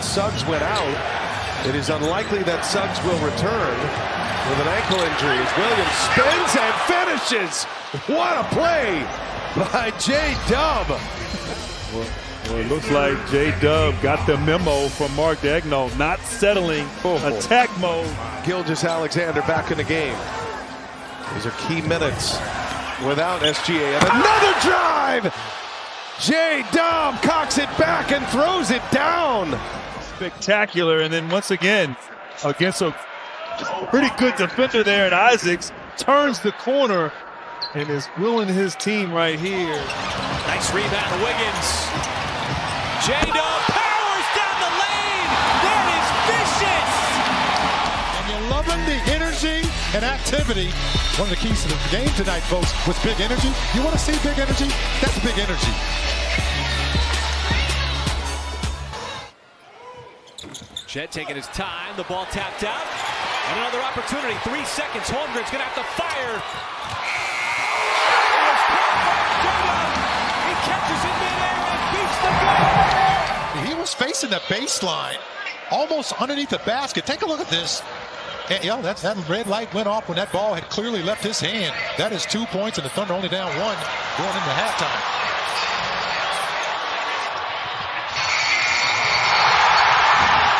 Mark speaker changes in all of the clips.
Speaker 1: Suggs went out. It is unlikely that Suggs will return with an ankle injury as Williams spins and finishes. What a play by J-Dub.
Speaker 2: Well, it looks like J-Dub got the memo from Mark Daigneault, not settling attack mode.
Speaker 1: Gilgeous-Alexander back in the game. These are key minutes without SGA. And another drive! J-Dub cocks it back and throws it down.
Speaker 2: Spectacular, and then once again, against a pretty good defender there in Isaacs, turns the corner and is willing his team right here.
Speaker 3: Nice rebound, Wiggins. J-Dub powers down the lane. That is vicious.
Speaker 4: And you're loving the energy and activity. One of the keys to the game tonight, folks, was big energy. You want to see big energy? That's big energy.
Speaker 3: Chet taking his time. The ball tapped out. And another opportunity. 3 seconds. Holmgren's going to have to fire. He catches in midair and beats the goal.
Speaker 4: He was facing the baseline, almost underneath the basket. Take a look at this. And, that red light went off when that ball had clearly left his hand. That is 2 points, and the Thunder only down 1 going into halftime.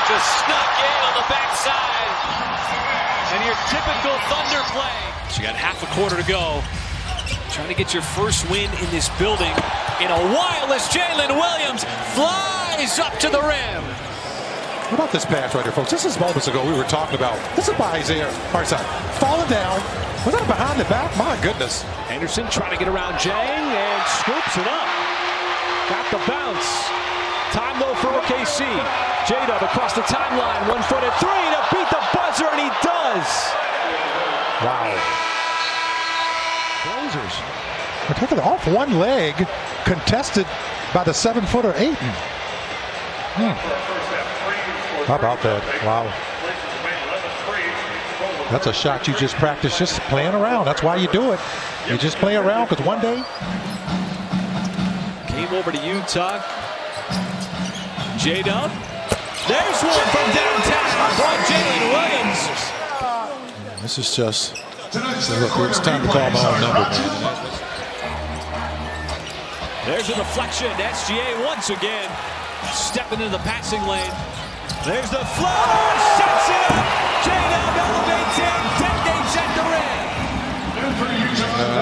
Speaker 3: Just snuck in on the backside. And your typical Thunder play. So you got half a quarter to go. Trying to get your first win in this building in a while as Jalen Williams flies up to the rim.
Speaker 4: What about this pass right here, folks? This is moments ago we were talking about. This is by Isaiah Hartside. Falling down. Was that behind the back? My goodness.
Speaker 3: Anderson trying to get around Jang and scoops it up. Got the bounce. Time though for OKC. J-Dub across the timeline. 1-footed three to beat the buzzer, and he does.
Speaker 4: Wow. Closers. We're taking it off one leg, contested by the 7-footer Ayton. How about that? Wow. That's a shot you just practice, just playing around. That's why you do it. You just play around because one day.
Speaker 3: Came over to Utah. J-Dub. There's one from downtown by Jalen Williams.
Speaker 4: This is just. Look, it's time to call my own number.
Speaker 3: There's a deflection. SGA once again stepping into the passing lane. There's the floater. Sets it up. J-Dub elevates it. Detonates at the rim.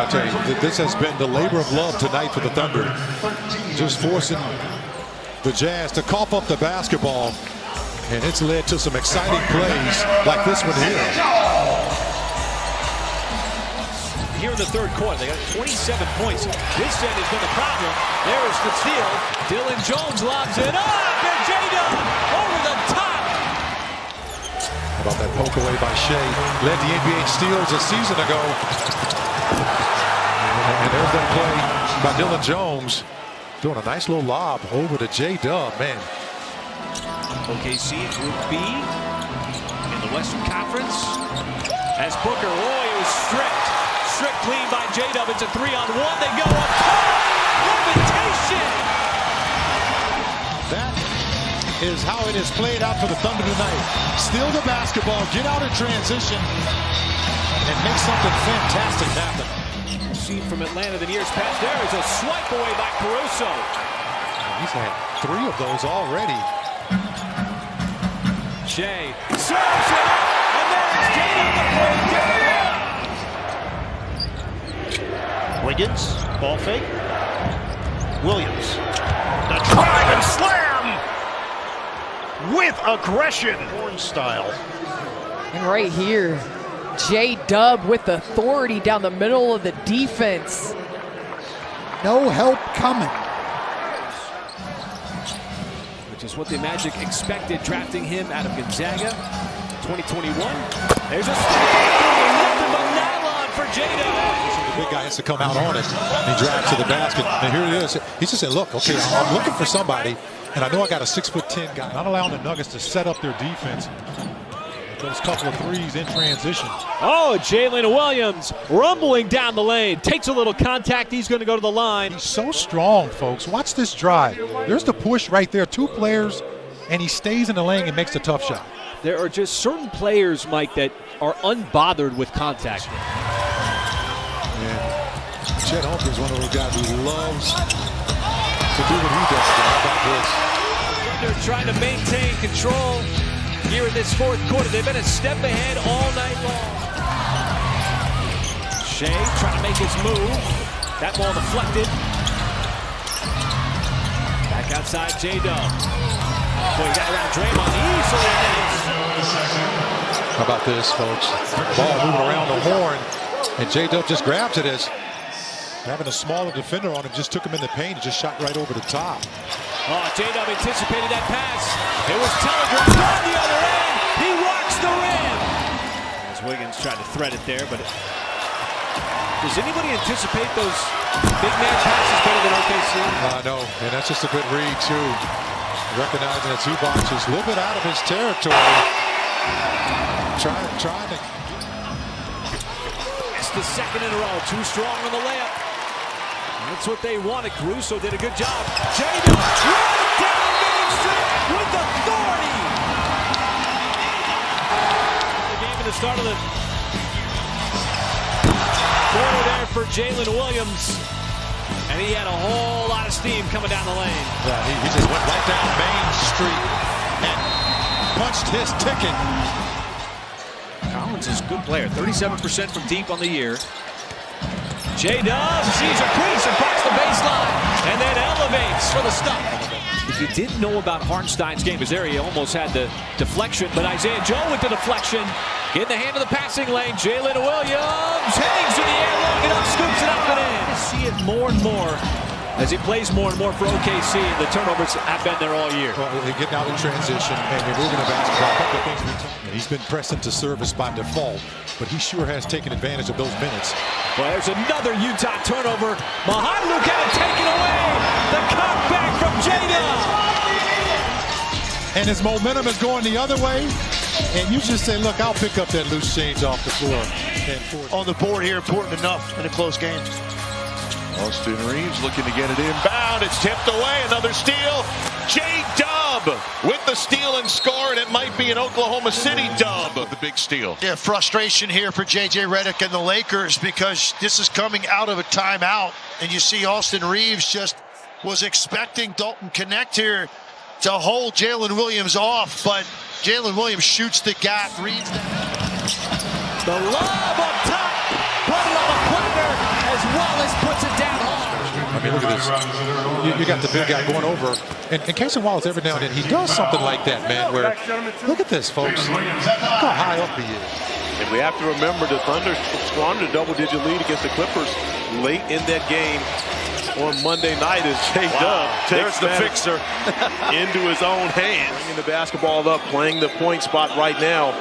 Speaker 4: I'll tell you, this has been the labor of love tonight for the Thunder. Just forcing the Jazz to cough up the basketball. And it's led to some exciting plays like this one here.
Speaker 3: Here in the third quarter, they got 27 points. This end has been the problem. There's the steal. Dylan Jones lobs it up, and J-Dub over the top.
Speaker 4: How about that poke away by Shea? Led the NBA steals a season ago. And there's that play by Dylan Jones. Doing a nice little lob over to J-Dub, man.
Speaker 3: OKC Group B in the Western Conference. As Booker, he was stripped. Stripped clean by J-Dub. It's a 3-on-1. They go up top. Levitation.
Speaker 4: That is how it has played out for the Thunder tonight. Steal the basketball, get out in transition, and make something fantastic happen.
Speaker 3: Seen from Atlanta the years past. There is a swipe away by Caruso.
Speaker 4: He's had 3 of those already.
Speaker 3: Shea serves it, and there's J-Dub to play down.
Speaker 5: Wiggins, ball fake. Williams, the drive and slam with aggression, Horn style.
Speaker 6: And right here, J-Dub with authority down the middle of the defense.
Speaker 7: No help coming.
Speaker 3: Which is what the Magic expected, drafting him out of Gonzaga. 2021. There's a nothing but nylon for J-Dub.
Speaker 4: The big guy has to come out on it. He drives to the basket. And here it is. He's just saying, look, okay, I'm looking for somebody. And I know I got a 6'10" guy. Not allowing the Nuggets to set up their defense. Those couple of threes in transition.
Speaker 3: Oh, Jalen Williams rumbling down the lane. Takes a little contact. He's going to go to the line.
Speaker 4: He's so strong, folks. Watch this drive. There's the push right there. 2 players and he stays in the lane and makes a tough shot.
Speaker 3: There are just certain players, Mike, that are unbothered with contact.
Speaker 4: Chet Holmgren's one of those guys who loves to do what he does. How about this?
Speaker 3: They're trying to maintain control here in this fourth quarter. They've been a step ahead all night long. Shea trying to make his move. That ball deflected. Back outside, J-Dub. Boy, he got around Draymond easily.
Speaker 4: How about this, folks? Ball moving around the horn, and J-Dub just grabs it as having a smaller defender on him, just took him in the paint and just shot right over the top.
Speaker 3: Oh, J-Dub anticipated that pass. It was telegraphed on the other end. He rocks the rim. As Wiggins tried to thread it there, but does anybody anticipate those big man passes better than OKC?
Speaker 4: No, and that's just a good read, too. Recognizing that Zubac is a little bit out of his territory. Trying to...
Speaker 3: It's the second in a row. Too strong on the layup. That's what they wanted. Caruso did a good job. J-Dub right down Main Street with authority. The game at the start of the corner there for Jalen Williams. And he had a whole lot of steam coming down the lane.
Speaker 4: Yeah, he just went right down Main Street and punched his ticket.
Speaker 3: Collins is a good player. 37% from deep on the year. J-Dub sees a crease across the baseline and then elevates for the stop. If you didn't know about Hartenstein's game, his area almost had the deflection, but Isaiah Joe with the deflection. Get in the hand of the passing lane. Jalen Williams hangs in the air long enough, scoops it up and in. You see it more and more as he plays more and more for OKC, and the turnovers have been there all year.
Speaker 4: Well, they're getting out in transition, and they're moving the basketball. A couple of things we talked about. He's been pressing to service by default, but he sure has taken advantage of those minutes.
Speaker 3: Well, there's another Utah turnover. Mahadlu got it taken away. The cutback from J-Dub.
Speaker 4: And his momentum is going the other way, and you just say, look, I'll pick up that loose change off the floor.
Speaker 5: On the board here, important enough in a close game.
Speaker 1: Austin Reeves looking to get it inbound. It's tipped away. Another steal. J-Dub with the steal and score, and it might be an Oklahoma City dub with the big steal.
Speaker 5: Yeah, frustration here for J.J. Redick and the Lakers because this is coming out of a timeout. And you see Austin Reeves just was expecting Dalton Connect here to hold Jalen Williams off, but Jalen Williams shoots the gap. Reeves
Speaker 3: the lob up top. Put it on the platter as Wallace puts it down hard.
Speaker 4: I mean, look at this. You got the big guy going over. And Casey Wallace, every now and then, he does something like that, man, where, look at this, folks. Look how high up he is.
Speaker 1: And we have to remember the Thunder squandered a double-digit lead against the Clippers late in that game on Monday night as J-Dub takes the fixer into his own hands. Bringing the basketball up, playing the point spot right now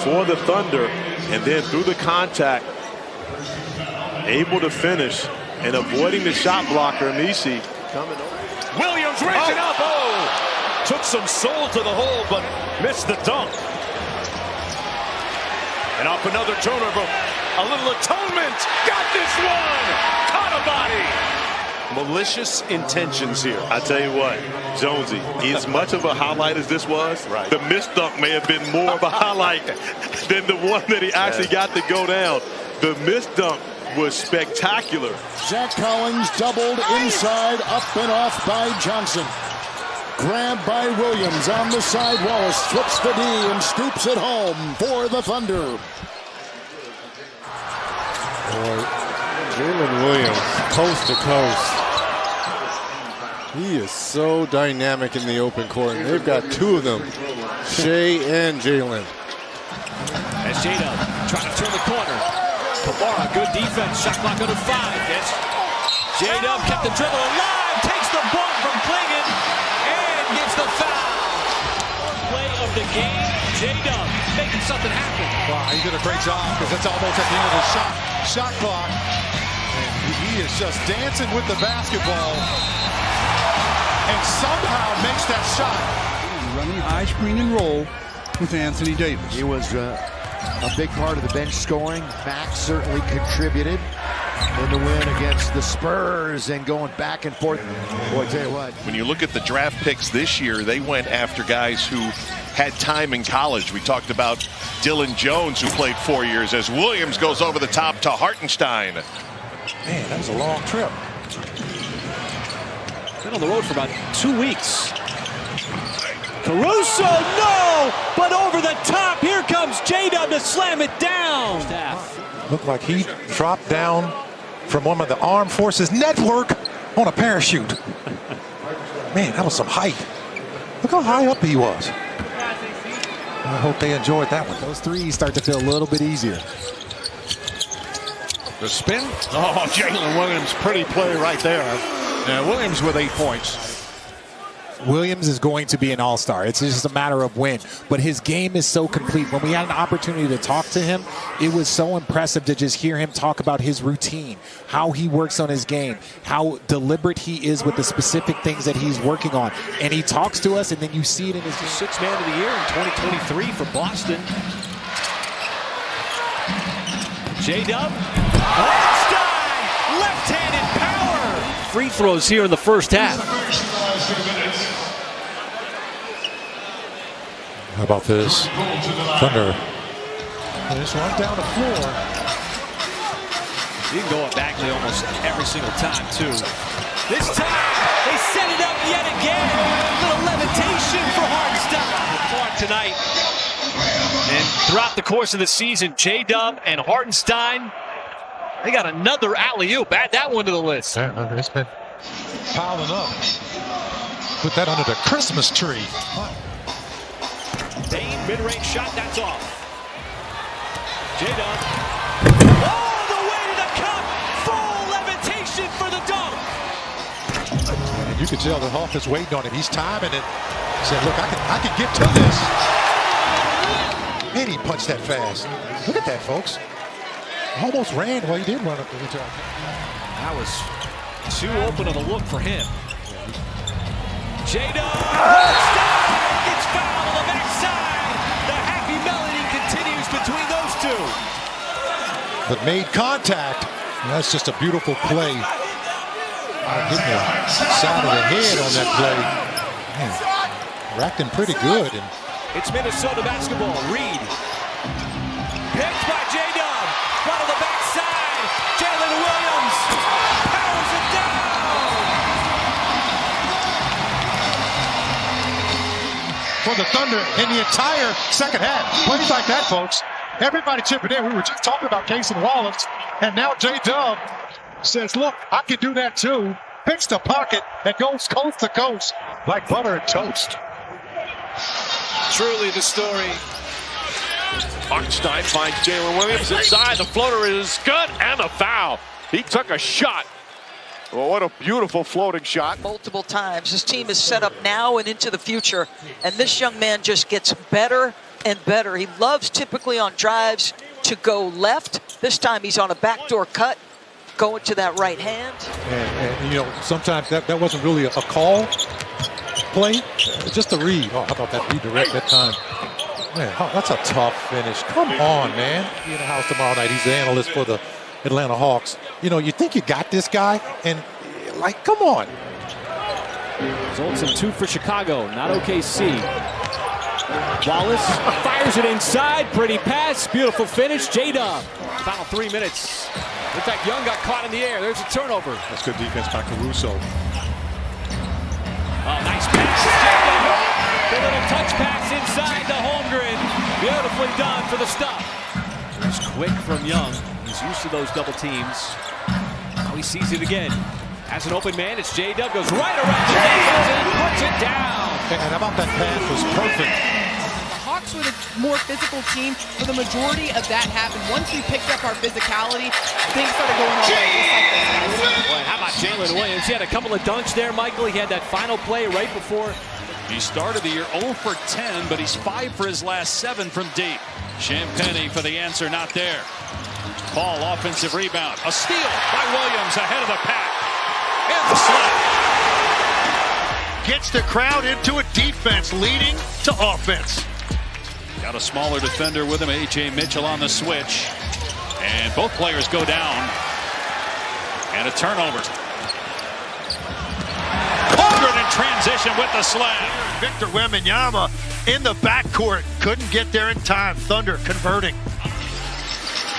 Speaker 1: for the Thunder, and then through the contact, able to finish and avoiding the shot blocker, Misi coming over. Williams reaching up, took some soul to the hole, but missed the dunk. And off another turnover, a little atonement, got this one, caught a body. Malicious intentions here. I tell you what, Jonesy, as much of a highlight as this was, the missed dunk may have been more of a highlight than the one that he actually got to go down. The missed dunk was spectacular.
Speaker 8: Zach Collins doubled inside, up and off by Johnson. Grabbed by Williams on the side. Wallace flips the D and scoops it home for the Thunder.
Speaker 9: Jalen Williams, coast to coast. He is so dynamic in the open court. And they've got two of them, Shea and Jalen.
Speaker 3: As J-Dub trying to turn the corner. Kamara, good defense. Shot clock under 5. Yes. J-Dub kept the dribble alive. Takes the ball from Klingon and gets the foul. Play of the game. J-Dub making something happen.
Speaker 4: Wow, he did a great job because that's almost at the end of the shot clock. And he is just dancing with the basketball and somehow makes that shot.
Speaker 7: Running high screen and roll with Anthony Davis.
Speaker 10: He was a big part of the bench scoring. Max certainly contributed.
Speaker 5: in the win against the Spurs and going back and forth. Boy, I tell you what.
Speaker 10: When you look at the draft picks this year, they went after guys who had time in college. We talked about Dylan Jones, who played 4 years, as Williams goes over the top to Hartenstein.
Speaker 4: Man, that was a long trip.
Speaker 3: Been on the road for about 2 weeks. Caruso, no! But over the top, here comes J-Dub to slam it down.
Speaker 4: Looked like he dropped down from one of the Armed Forces Network on a parachute. Man, that was some height. Look how high up he was. I hope they enjoyed that one.
Speaker 11: Those threes start to feel a little bit easier.
Speaker 1: The spin. Oh, Jalen Williams, pretty play right there. Williams with 8 points.
Speaker 11: Williams is going to be an all-star. It's just a matter of when. But his game is so complete. When we had an opportunity to talk to him, it was so impressive to just hear him talk about his routine, how he works on his game, how deliberate he is with the specific things that he's working on. And he talks to us, and then you see it in his game.
Speaker 3: Sixth man of the year in 2023 for Boston. J-Dub. Hartenstein! Left-handed power! Free throws here in the first half.
Speaker 4: How about this? Thunder.
Speaker 2: This one down the floor.
Speaker 3: You can go up Bagley almost every single time, too. This time, they set it up yet again. Little levitation for Hartenstein. Tonight. And throughout the course of the season, J-Dub and Hartenstein, they got another alley-oop. Add that one to the list.
Speaker 4: Yeah, it's been piling up. Put that under the Christmas tree.
Speaker 3: Dane, mid-range shot, that's off. J-Dub. All the way to the cup. Full levitation for the dunk.
Speaker 4: And you can tell the Hawk is waiting on him. He's timing it. He said, look, I can get to this. And he punched that fast. Look at that, folks. Almost ran. Well, he did run up to the top.
Speaker 3: That was too open of a look for him. J-Dub. It's foul on the backside. The happy melody continues between those two.
Speaker 4: But made contact. That's just a beautiful play. Hitting the side of the head on that play. Man, racked him pretty good. And
Speaker 3: it's Minnesota basketball. Reed. Picked by J-Dub. Right on the backside. Jalen Williams powers it down.
Speaker 4: for the Thunder in the entire second half. Plays like that, folks. Everybody chipping in. We were just talking about Cason Wallace, and now J-Dub says, look, I can do that too. Picks the pocket and goes coast to coast like butter and toast.
Speaker 3: Truly the story.
Speaker 1: Hartenstein finds Jalen Williams inside. The floater is good, and a foul. He took a shot. Well, what a beautiful floating shot.
Speaker 12: Multiple times. This team is set up now and into the future, and this young man just gets better and better. He loves typically on drives to go left. This time he's on a backdoor cut, going to that right hand.
Speaker 4: And you know, sometimes that wasn't really a call play, just a read. Oh, how about that redirect that time? Man, that's a tough finish. Come on, man. He's in the house tomorrow night. He's the analyst for the Atlanta Hawks. You know, you think you got this guy, and like, come on.
Speaker 3: Results in 2 for Chicago, not OKC. Wallace fires it inside. Pretty pass. Beautiful finish. J-Dub. Final 3 minutes. In fact, Young got caught in the air. There's a turnover.
Speaker 4: That's good defense by Caruso.
Speaker 3: Oh, nice pass. J-Dub. The little touch pass inside the Holmgren. Beautifully done for the stop. It's quick from Young. He's used to those double teams. Now he sees it again. As an open man, it's J-Dub. Goes right around the defense and puts it down.
Speaker 4: And how about that pass was perfect.
Speaker 6: The Hawks were the more physical team for the majority of that happened. Once we picked up our physicality, things started going our way. Just like this.
Speaker 3: Boy, how about Jalen Williams? He had a couple of dunks there, Michael. He had that final play right before.
Speaker 13: He started the year 0 for 10, but he's 5 for his last 7 from deep. Champagnie for the answer, not there. Ball, offensive rebound. A steal by Williams ahead of the pack. And the slap.
Speaker 5: Gets the crowd into a defense, leading to offense.
Speaker 13: Got a smaller defender with him, A.J. Mitchell on the switch. And both players go down. And a turnover. Holmgren in transition with the slam.
Speaker 5: Victor Wembanyama in the backcourt. Couldn't get there in time. Thunder converting.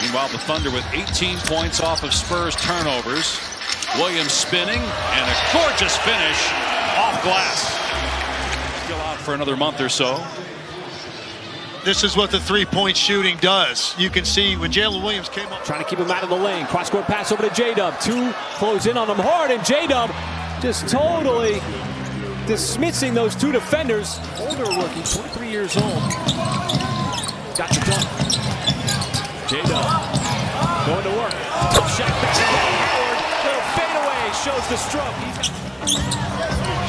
Speaker 13: Meanwhile, the Thunder with 18 points off of Spurs turnovers. Williams spinning and a gorgeous finish off glass. Still out for another month or so.
Speaker 5: This is what the three-point shooting does. You can see when Jalen Williams came up.
Speaker 14: Trying to keep him out of the lane. Cross-court pass over to J-Dub. Two close in on him hard, and J-Dub just totally dismissing those two defenders. Older rookie, 23 years old. Got the dunk. J-Dub going to work. Tough shot back to Howard. Little fadeaway shows the stroke.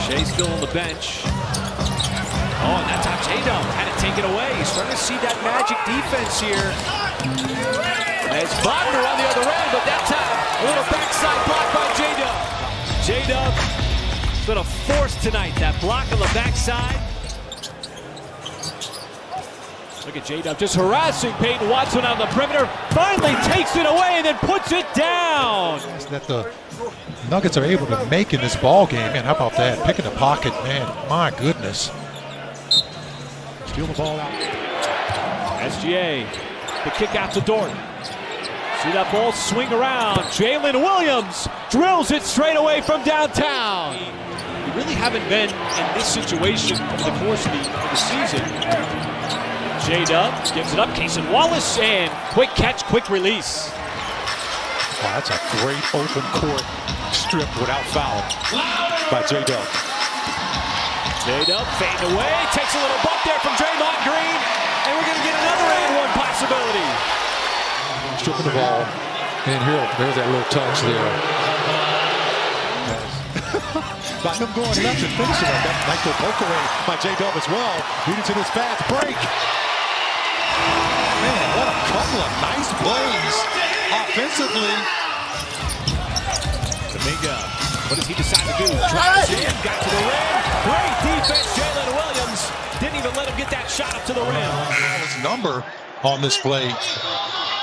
Speaker 14: Shea still on the bench. Oh, and that time J-Dub had it taken away. He's starting to see that magic defense here. And it's Wagner on the other end, but that time a little backside block by J-Dub. J-Dub going to force tonight that block on the backside. Look at J-Dub just harassing Peyton Watson on the perimeter. Finally takes it away and then puts it down.
Speaker 4: That the Nuggets are able to make in this ball game. Man, how about that? Picking the pocket, man. My goodness. Steal the ball out.
Speaker 14: SGA, the kick out to Dort. See that ball swing around. Jalen Williams drills it straight away from downtown.
Speaker 2: We really haven't been in this situation over the course of the season.
Speaker 14: J-Dub gives it up. Cason Wallace, and quick catch, quick release.
Speaker 4: Wow, that's a great open court strip without foul by J-Dub.
Speaker 14: J-Dub fading away, takes a little bump there from Draymond Green, and we're going to get another and one possibility.
Speaker 4: Stripping the ball, and there's that little touch there. By him going left and finishing it. That nice little poke away by J-Dub as well, leading to this fast break. Man, what a couple of nice plays offensively.
Speaker 14: Domingo, what does he decide to do? Drives in, got to the rim. Great defense, Jalen Williams. Didn't even let him get that shot up to the rim.
Speaker 4: His number on this play,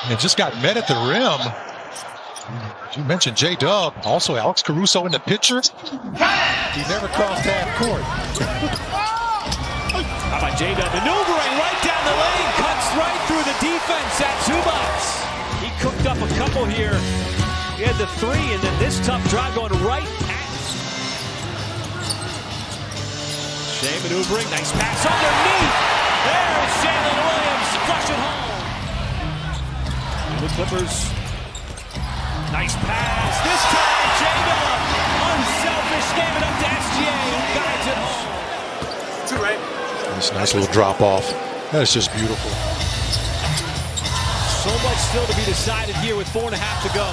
Speaker 4: and just got met at the rim. You mentioned J-Dub, also Alex Caruso in the picture. He never crossed half court.
Speaker 14: How about J-Dub maneuvering right down the lane, cuts right through the defense at Zubats. He cooked up a couple here. He had the three, and then this tough drive going right past. Shea maneuvering, nice pass underneath. There's Jalen Williams, flush it home. And the Clippers, nice pass. This time, J-Dub, unselfish, gave it up to SGA, who guides it home.
Speaker 4: Two, right? This nice little drop off. That is just beautiful.
Speaker 14: So much still to be decided here with 4.5 to go.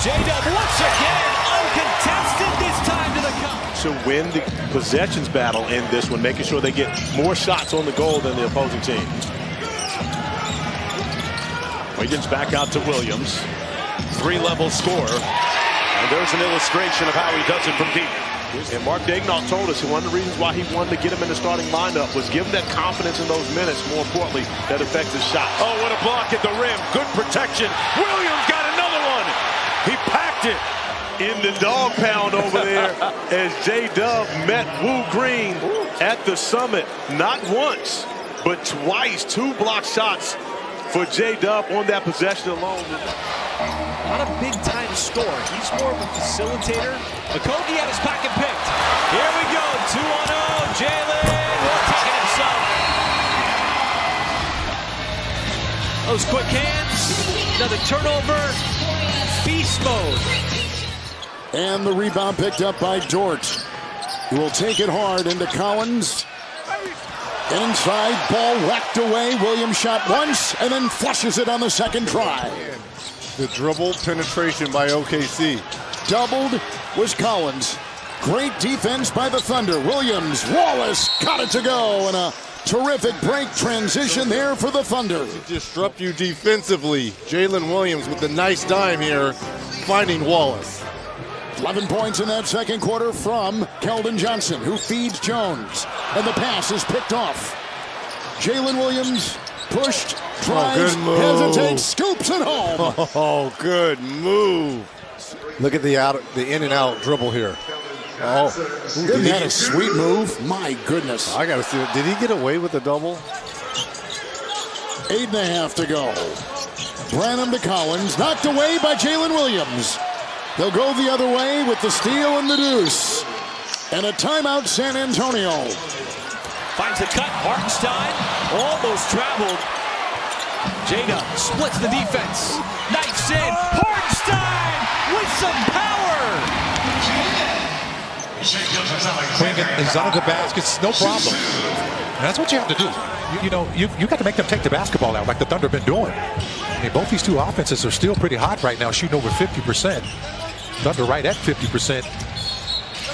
Speaker 14: J-Dub once again uncontested, this time to the cup.
Speaker 15: To win the possessions battle in this one, making sure they get more shots on the goal than the opposing team. Wiggins back out to Williams. Three-level scorer. And there's an illustration of how he does it from deep. And Mark Daigneault told us one of the reasons why he wanted to get him in the starting lineup was give him that confidence in those minutes, more importantly, that effective shot. Oh, what a block at the rim. Good protection. Williams got another one. He packed it in the dog pound over there as J-Dub met Wu Green at the summit. Not once, but twice. 2 block shots for J-Dub on that possession alone.
Speaker 14: Not a big-time scorer. He's more of a facilitator. Okogie had his pocket picked. Here we go. 2-on-0. Jalen will take it himself. Those quick hands. Another turnover. Beast mode.
Speaker 8: And the rebound picked up by Dort, who will take it hard into Collins. Inside, ball whacked away. Williams shot once and then flushes it on the second try.
Speaker 9: The dribble penetration by OKC.
Speaker 8: Doubled was Collins. Great defense by the Thunder. Williams, Wallace got it to go, and a terrific break transition there for the Thunder.
Speaker 9: To disrupt you defensively, Jalen Williams with a nice dime here, finding Wallace.
Speaker 8: 11 points in that second quarter from Keldon Johnson, who feeds Jones. And the pass is picked off. Jalen Williams Pushed, drives, hesitates, scoops it home.
Speaker 9: Oh, good move. Look at the in and out dribble here. Oh,
Speaker 8: Isn't that a sweet move? My goodness.
Speaker 9: I got to see it. Did he get away with the double?
Speaker 8: 8.5 to go. Branham to Collins, knocked away by Jalen Williams. They'll go the other way with the steal and the deuce. And a timeout, San Antonio.
Speaker 14: Finds the cut. Hartenstein almost traveled. Jada splits the defense. Knifes in. Hartenstein with some power.
Speaker 4: Bring it inside the baskets, no problem. And that's what you have to do. You got to make them take the basketball out like the Thunder have been doing. I mean, both these two offenses are still pretty hot right now, shooting over 50%. Thunder right at 50%.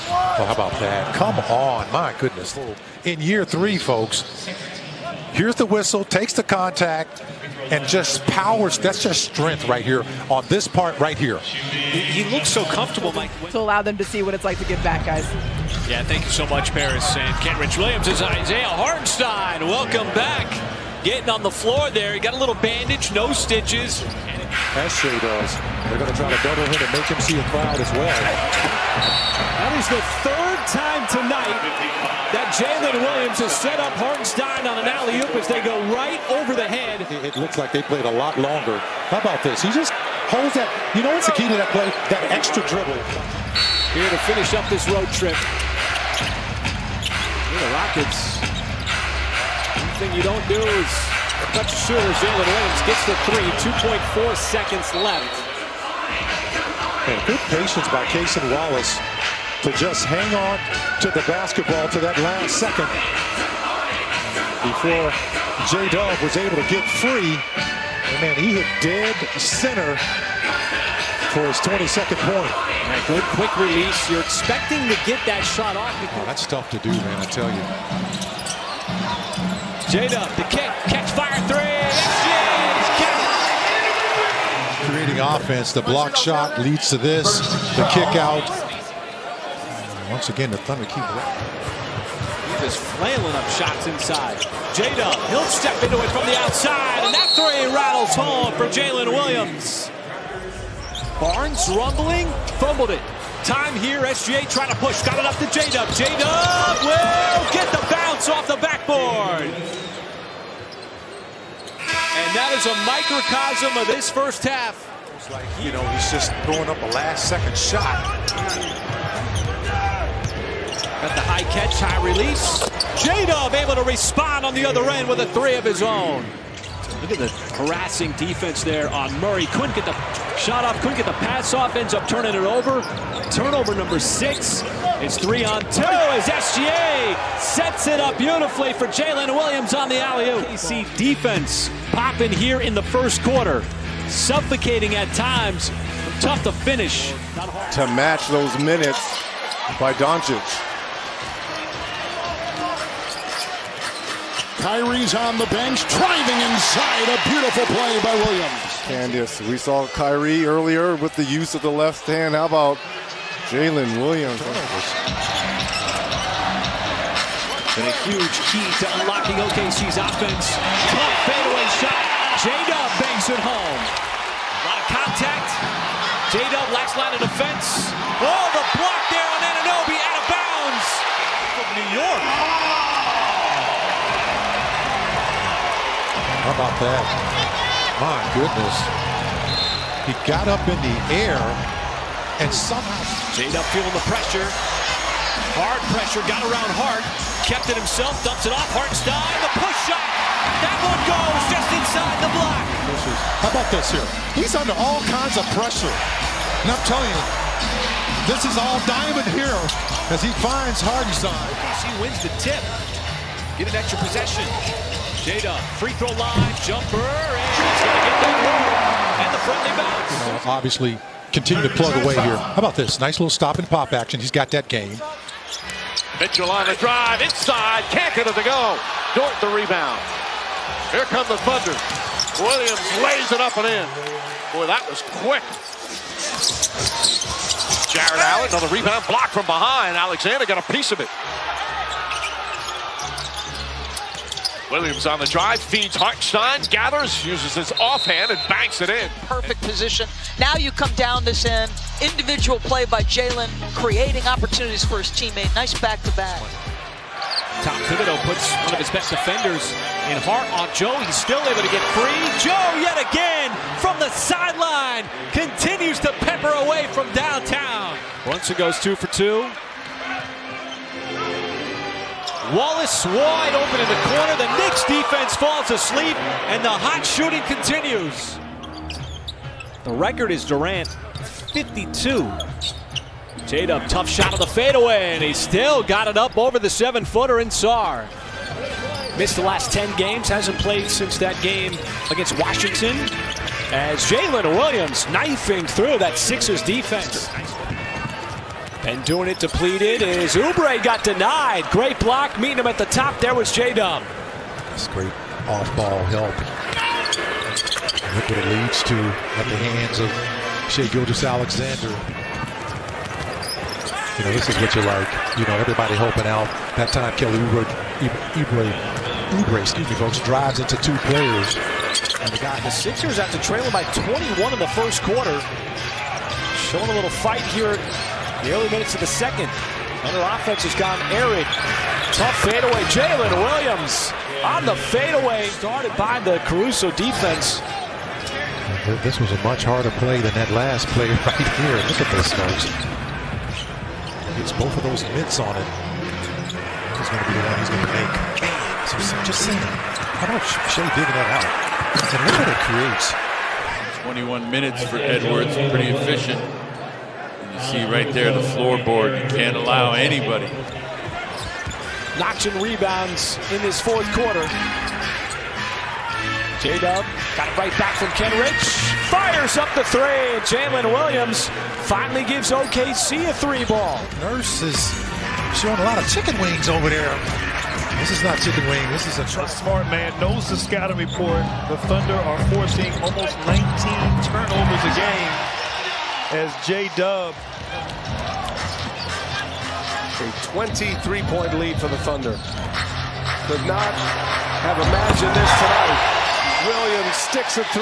Speaker 4: Well, how about that? Come on, my goodness. In year 3, folks, here's the whistle, takes the contact, and just powers. That's just strength right here on this part right here.
Speaker 3: He looks so comfortable, Mike.
Speaker 6: To allow them to see what it's like to give back, guys.
Speaker 3: Yeah, thank you so much, Paris. And Kent Williams is Isaiah Hartenstein. Welcome back. Getting on the floor there. He got a little bandage, no stitches.
Speaker 4: As Shea does. They're going to try to double him and make him see a crowd as well.
Speaker 14: That is the 3rd time tonight that Jalen Williams has set up Hartenstein on an alley-oop as they go right over the head.
Speaker 4: It looks like they played a lot longer. How about this? He just holds that. You know what's the key to that play? That extra dribble.
Speaker 14: Here to finish up this road trip. The Rockets. One thing you don't do is touch a shooter. Jalen Williams gets the 3. 2.4 seconds left.
Speaker 4: And good patience by Cason Wallace to just hang on to the basketball to that last second before J-Dub was able to get free. And man, he hit dead center for his 22nd point.
Speaker 14: A good quick release. You're expecting to get that shot off.
Speaker 4: Oh, that's tough to do, man, I tell you.
Speaker 14: J-Dub, the kick, catch fire 3.
Speaker 4: Creating offense. The block shot leads to this. The kick out. Once again, the Thunder keep it.
Speaker 14: Just flailing up shots inside. J-Dub, he'll step into it from the outside, and that 3 rattles home for Jalen Williams. Barnes rumbling, fumbled it. Time here, SGA trying to push, got it up to J-Dub. J-Dub will get the bounce off the backboard. And that is a microcosm of this first half.
Speaker 4: It's like, he's just throwing up a last-second shot.
Speaker 14: Got the high catch, high release. J-Dub able to respond on the other end with a 3 of his own. Look at the harassing defense there on Murray. Couldn't get the shot off, couldn't get the pass off, ends up turning it over. Turnover number 6. It's 3-on-2 as SGA sets it up beautifully for Jalen Williams on the alley-oop. KC defense popping here in the first quarter. Suffocating at times, tough to finish.
Speaker 9: To match those minutes by Doncic.
Speaker 8: Kyrie's on the bench, driving inside. A beautiful play by Williams.
Speaker 9: Candace, we saw Kyrie earlier with the use of the left hand. How about Jalen Williams?
Speaker 14: And a huge key to unlocking OKC's offense. Tough fadeaway shot. J-Dub banks it home. A lot of contact. J-Dub last line of defense. Oh, the block there on Anunoby out of bounds. From New York.
Speaker 4: How about that? My goodness. He got up in the air and somehow...
Speaker 14: J-Dub feeling the pressure. Hard pressure, got around Hart. Kept it himself, dumps it off. Hartenstein, the push shot. That one goes just inside the block.
Speaker 4: How about this here? He's under all kinds of pressure. And I'm telling you, this is all diamond here as he finds Hartenstein.
Speaker 14: He wins the tip. Get an extra possession. J-Dub, free throw line, jumper, and he's going to get that one. And the friendly bounce.
Speaker 4: Obviously, continue to plug away here. How about this? Nice little stop and pop action. He's got that game.
Speaker 15: Mitchell on the drive, inside, can't get it to go. Dort the rebound. Here come the Thunder. Williams lays it up and in. Boy, that was quick. Jared Allen, another rebound, block from behind. Alexander got a piece of it.
Speaker 3: Williams on the drive, feeds Hartenstein, gathers, uses his offhand and banks it in.
Speaker 12: Perfect position. Now you come down this end. Individual play by Jalen, creating opportunities for his teammate. Nice back-to-back.
Speaker 14: Tom Thibodeau puts one of his best defenders in Hart on Joe. He's still able to get free. Joe yet again from the sideline continues to pepper away from downtown. Brunson goes 2 for 2. Wallace wide open in the corner. The Knicks defense falls asleep and the hot shooting continues. The record is Durant 52. J-Dub, tough shot on the fadeaway, and he still got it up over the 7-footer in Sarr. Missed the last 10 games, hasn't played since that game against Washington. As Jalen Williams knifing through that Sixers defense. And doing it depleted is Oubre, got denied. Great block, meeting him at the top. There was J-Dub.
Speaker 4: That's great off-ball help. Look what it leads to at the hands of Shai Gilgeous-Alexander. You know, this is what you like. You know, everybody helping out. That time Kelly Oubre, excuse me, folks, drives into 2 players.
Speaker 14: And the Sixers have to trail by 21 in the first quarter. Showing a little fight here in the early minutes of the second. And their offense has gone arid. Tough fadeaway. Jalen Williams on the fadeaway. Started by the Caruso defense.
Speaker 4: This was a much harder play than that last play right here. Look at this, folks. Gets both of those mitts on it. This is going to be the one he's going to make. So just saying, how about Shai digging that out? And look what it creates.
Speaker 16: 21 minutes for Edwards, pretty efficient. And you see right there the floorboard. You can't allow anybody.
Speaker 14: Notching rebounds in this fourth quarter. J-Dub got it right back from Kenrich. Fires up the 3. Jalen Williams finally gives OKC a 3-ball.
Speaker 4: Nurse is showing a lot of chicken wings over there. This is not chicken wing. This is a
Speaker 2: smart man. Knows the scouting report. The Thunder are forcing almost 19 turnovers a game as J-Dub.
Speaker 1: A 23-point lead for the Thunder. Could not have imagined this tonight. Williams sticks a 3.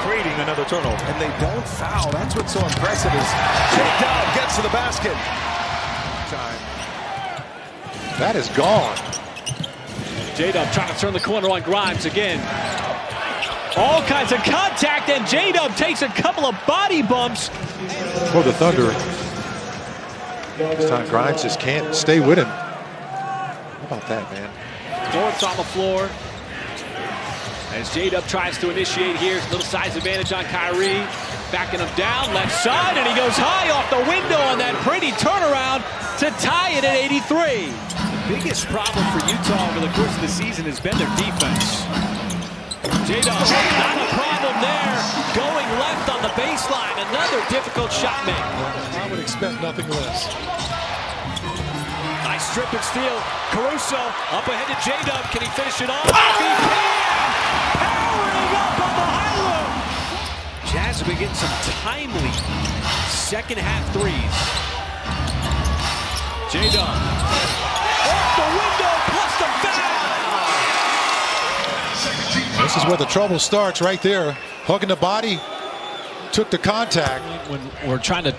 Speaker 2: Creating another turnover.
Speaker 1: And they don't foul. That's what's so impressive is J-Dub gets to the basket.
Speaker 4: That is gone.
Speaker 14: J-Dub trying to turn the corner on Grimes again. All kinds of contact, and J-Dub takes a couple of body bumps.
Speaker 4: For the Thunder. This time Grimes just can't stay with him. How about that, man?
Speaker 14: Dort's on the floor. As J-Dub tries to initiate here, little size advantage on Kyrie. Backing him down, left side, and he goes high off the window on that pretty turnaround to tie it at 83. The biggest problem for Utah over the course of the season has been their defense. J-Dub, not a problem there. Going left on the baseline, another difficult shot make.
Speaker 4: I would expect nothing less.
Speaker 14: Nice strip and steal. Caruso up ahead to J-Dub. Can he finish it off? He can! Powering up on the high low. Jazz have been getting some timely second half threes. J-Dub. Off the window plus the foul.
Speaker 4: This is where the trouble starts right there. Hugging the body. Took the contact.
Speaker 14: When we're trying to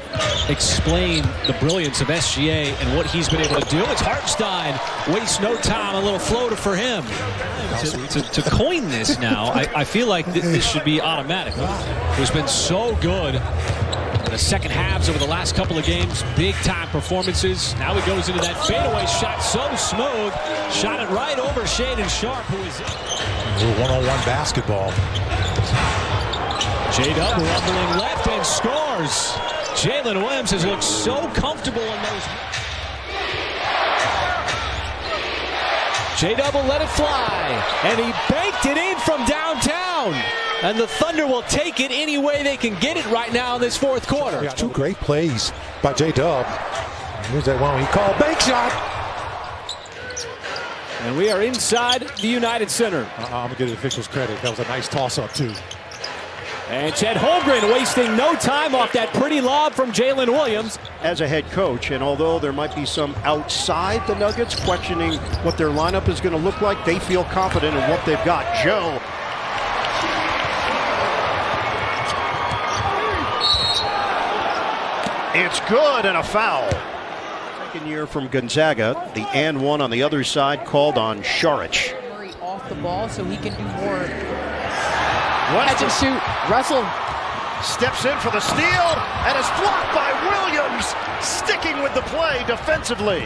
Speaker 14: explain the brilliance of SGA and what he's been able to do, it's Hartenstein. Wastes no time, a little floater for him. To coin this now, I feel like this should be automatic. Who's been so good in the second halves over the last couple of games, big time performances. Now he goes into that fadeaway shot, so smooth. Shot it right over Shaedon Sharpe, who is
Speaker 4: one-on-one basketball.
Speaker 14: J-Dub rumbling left and scores. Jalen Williams has looked so comfortable in those. J-Dub will let it fly, and he banked it in from downtown. And the Thunder will take it any way they can get it right now in this fourth quarter.
Speaker 4: Yeah, 2 great plays by J-Dub. Here's that one he called bank shot.
Speaker 14: And we are inside the United Center.
Speaker 4: I'm going to give the officials credit. That was a nice toss-up, too.
Speaker 14: And Chet Holmgren wasting no time off that pretty lob from Jalen Williams.
Speaker 17: As a head coach, and although there might be some outside the Nuggets questioning what their lineup is going to look like, they feel confident in what they've got. Joe. It's good and a foul. Second year from Gonzaga. The and one on the other side called on Saric.
Speaker 6: Off the ball so he can do more. Catch and shoot. Russell
Speaker 17: steps in for the steal and is blocked by Williams, sticking with the play defensively.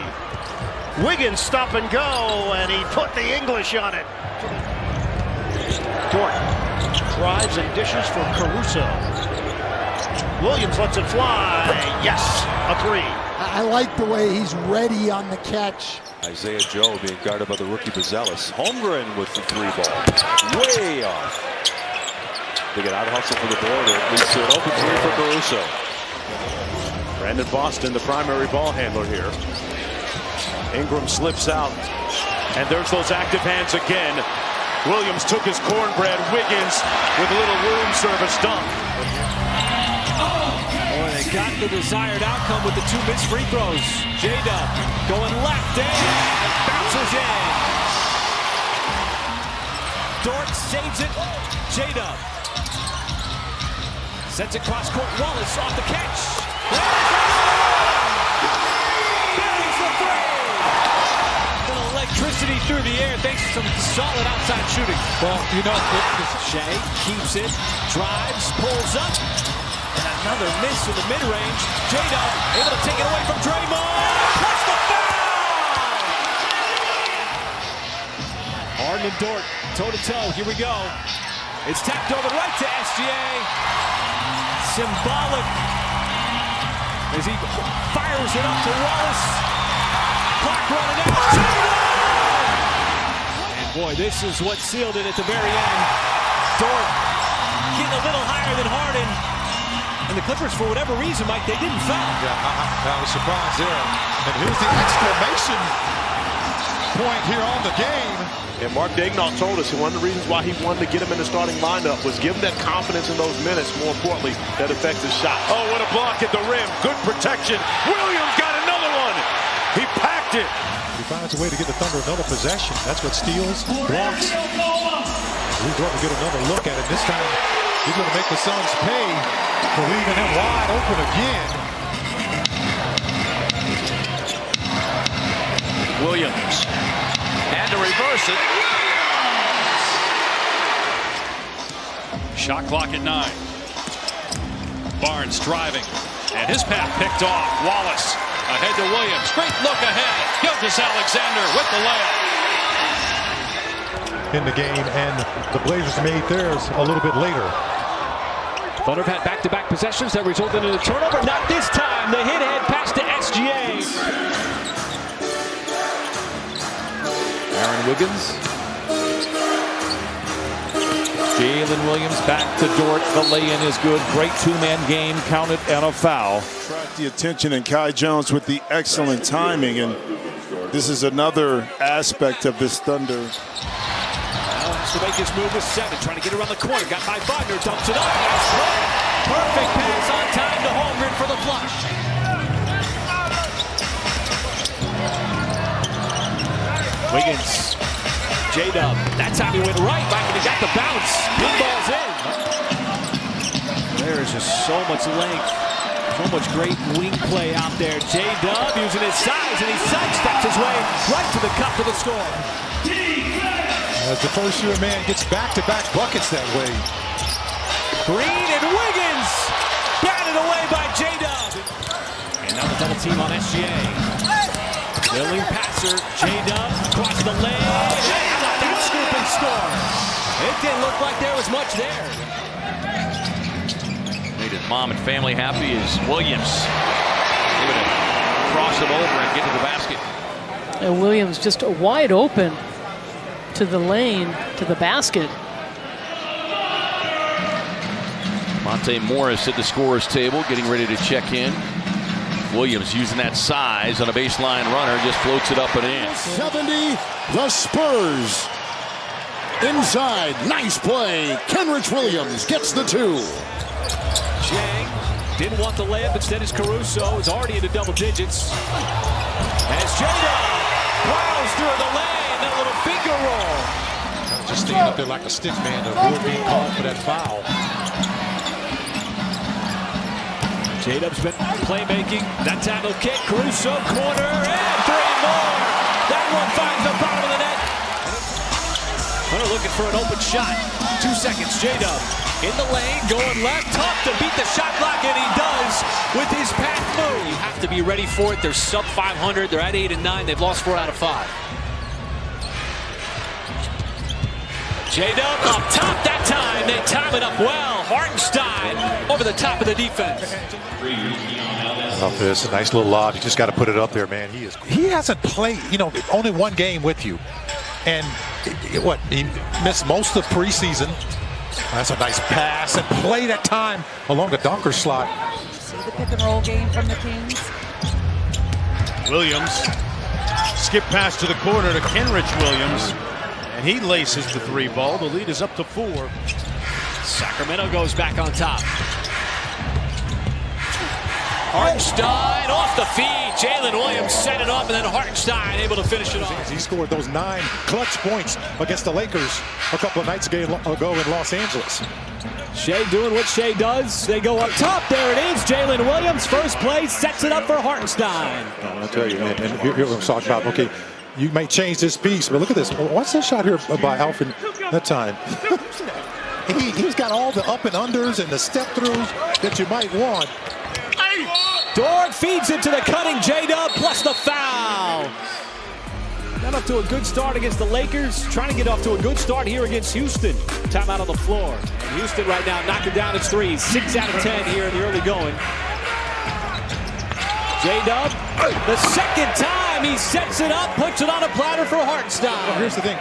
Speaker 17: Wiggins stop and go, and he put the English on it. Dort drives and dishes for Caruso. Williams lets it fly. Yes, a three.
Speaker 18: I like the way he's ready on the catch.
Speaker 19: Isaiah Joe being guarded by the rookie Bazelis. Holmgren with the three ball. Way off. They get out hustle for the board. It leads to an open three for Caruso.
Speaker 15: Brandon Boston, the primary ball handler here. Ingram slips out. And there's those active hands again. Williams took his cornbread. Wiggins with a little room service dunk.
Speaker 14: Boy, they got the desired outcome with the two missed free throws. J-Dub going left and bounces in. Dort saves it. J-Dub sends it cross court. Wallace off the catch. Buries the three. Little electricity through the air thanks to some solid outside shooting.
Speaker 4: Well, you know,
Speaker 14: Shea keeps it, drives, pulls up. And another miss in the mid-range. J-Dub able to take it away from Draymond. Plus the foul! Harden and Dort toe-to-toe. Here we go. It's tapped over right to SGA. Symbolic as he fires it up to Wallace. Clock running out. And boy, this is what sealed it at the very end. Dort getting a little higher than Harden. And the Clippers, for whatever reason, Mike, they didn't foul.
Speaker 4: Yeah, I was surprised there. And here's the exclamation point here on the game.
Speaker 15: And Mark Daigneault told us one of the reasons why he wanted to get him in the starting lineup was give him that confidence in those minutes, more importantly, that effective shot. Oh, what a block at the rim. Good protection. Williams got another one. He packed it.
Speaker 4: He finds a way to get the Thunder another possession. That's what steals, blocks. He's going to get another look at it. This time, he's going to make the Suns pay for leaving him wide open again.
Speaker 13: Williams. And to reverse it. Shot clock at 9. Barnes driving. And his path picked off. Wallace ahead to Williams. Great look ahead. Gilgeous-Alexander with the layup.
Speaker 4: In the game, and the Blazers made theirs a little bit later.
Speaker 14: Thunder have had back-to-back possessions that resulted in a turnover. Not this time. The hit ahead pass to SGA.
Speaker 3: Aaron Wiggins. Jalen Williams back to Dort. The lay-in is good. Great two-man game. Counted and a foul.
Speaker 20: Attract the attention, and Kai Jones with the excellent timing. And this is another aspect of this Thunder.
Speaker 14: Wants to make his move with 7. Trying to get around the corner. Got by Wagner. Dumps it up. Nice play. Perfect pass on time to Holmgren for the flush. Wiggins, J-Dub, that time he went right back and he got the bounce. Good ball's in. There's just so much length, so much great wing play out there. J-Dub using his size and he sidesteps his way right to the cup for the score.
Speaker 4: As the first-year man gets back-to-back buckets that way.
Speaker 14: Green and Wiggins batted away by J-Dub. And now the double team on SGA. Willing passer, J-Dub across the lane. How about that scoop and score? It didn't look like there was much there.
Speaker 13: Made his mom and family happy as Williams able to cross him over and get to the basket.
Speaker 21: And Williams just wide open to the lane, to the basket.
Speaker 13: Monte Morris at the scorer's table, getting ready to check in. Williams using that size on a baseline runner, just floats it up and in.
Speaker 8: 70, the Spurs. Inside, nice play. Kenrich Williams gets the 2.
Speaker 14: Chang didn't want the layup. Instead, it's Caruso. Is already into double digits. As Jada plows through the lane, that little finger roll.
Speaker 4: Just staying up there like a stick man to avoid being called for that foul.
Speaker 14: J-Dub's been playmaking. That time he'll kick. Caruso, corner, and 3 more. That one finds the bottom of the net. Hunter looking for an open shot. 2 seconds, J-Dub in the lane, going left, tough to beat the shot clock, and he does with his pass move.
Speaker 3: You have to be ready for it. They're sub 500. They're at 8 and 9. They've lost 4 out of 5.
Speaker 14: J-Dub up top that time. They time it up well. Hartenstein over the top of the defense.
Speaker 4: Off this, a nice little lob. You just got to put it up there, man. He hasn't played, only one game with you. And he missed most of the preseason. That's a nice pass and play that time along the dunker slot.
Speaker 7: See the pick and roll game from the Kings.
Speaker 17: Williams skip pass to the corner to Kenrich Williams. And he laces the 3 ball. The lead is up to 4.
Speaker 14: Sacramento goes back on top. Hartenstein off the feed. Jalen Williams set it up, and then Hartenstein able to finish it off.
Speaker 4: He scored those 9 clutch points against the Lakers a couple of nights ago in Los Angeles.
Speaker 14: Shea doing what Shea does. They go up top. There it is. Jalen Williams, first play, sets it up for Hartenstein.
Speaker 4: I'll tell you, and here's what I'm talking about. Okay, you may change this piece, but look at this. What's this shot here by Alfred that time? He's got all the up and unders and the step throughs that you might want.
Speaker 14: Dort feeds it to the cutting J-Dub plus the foul. Got off to a good start against the Lakers. Trying to get off to a good start here against Houston. Timeout on the floor. And Houston right now knocking down its threes. 6 out of 10 here in the early going. J-Dub, the second time he sets it up, puts it on a platter for Hartenstein.
Speaker 4: Well, here's the thing.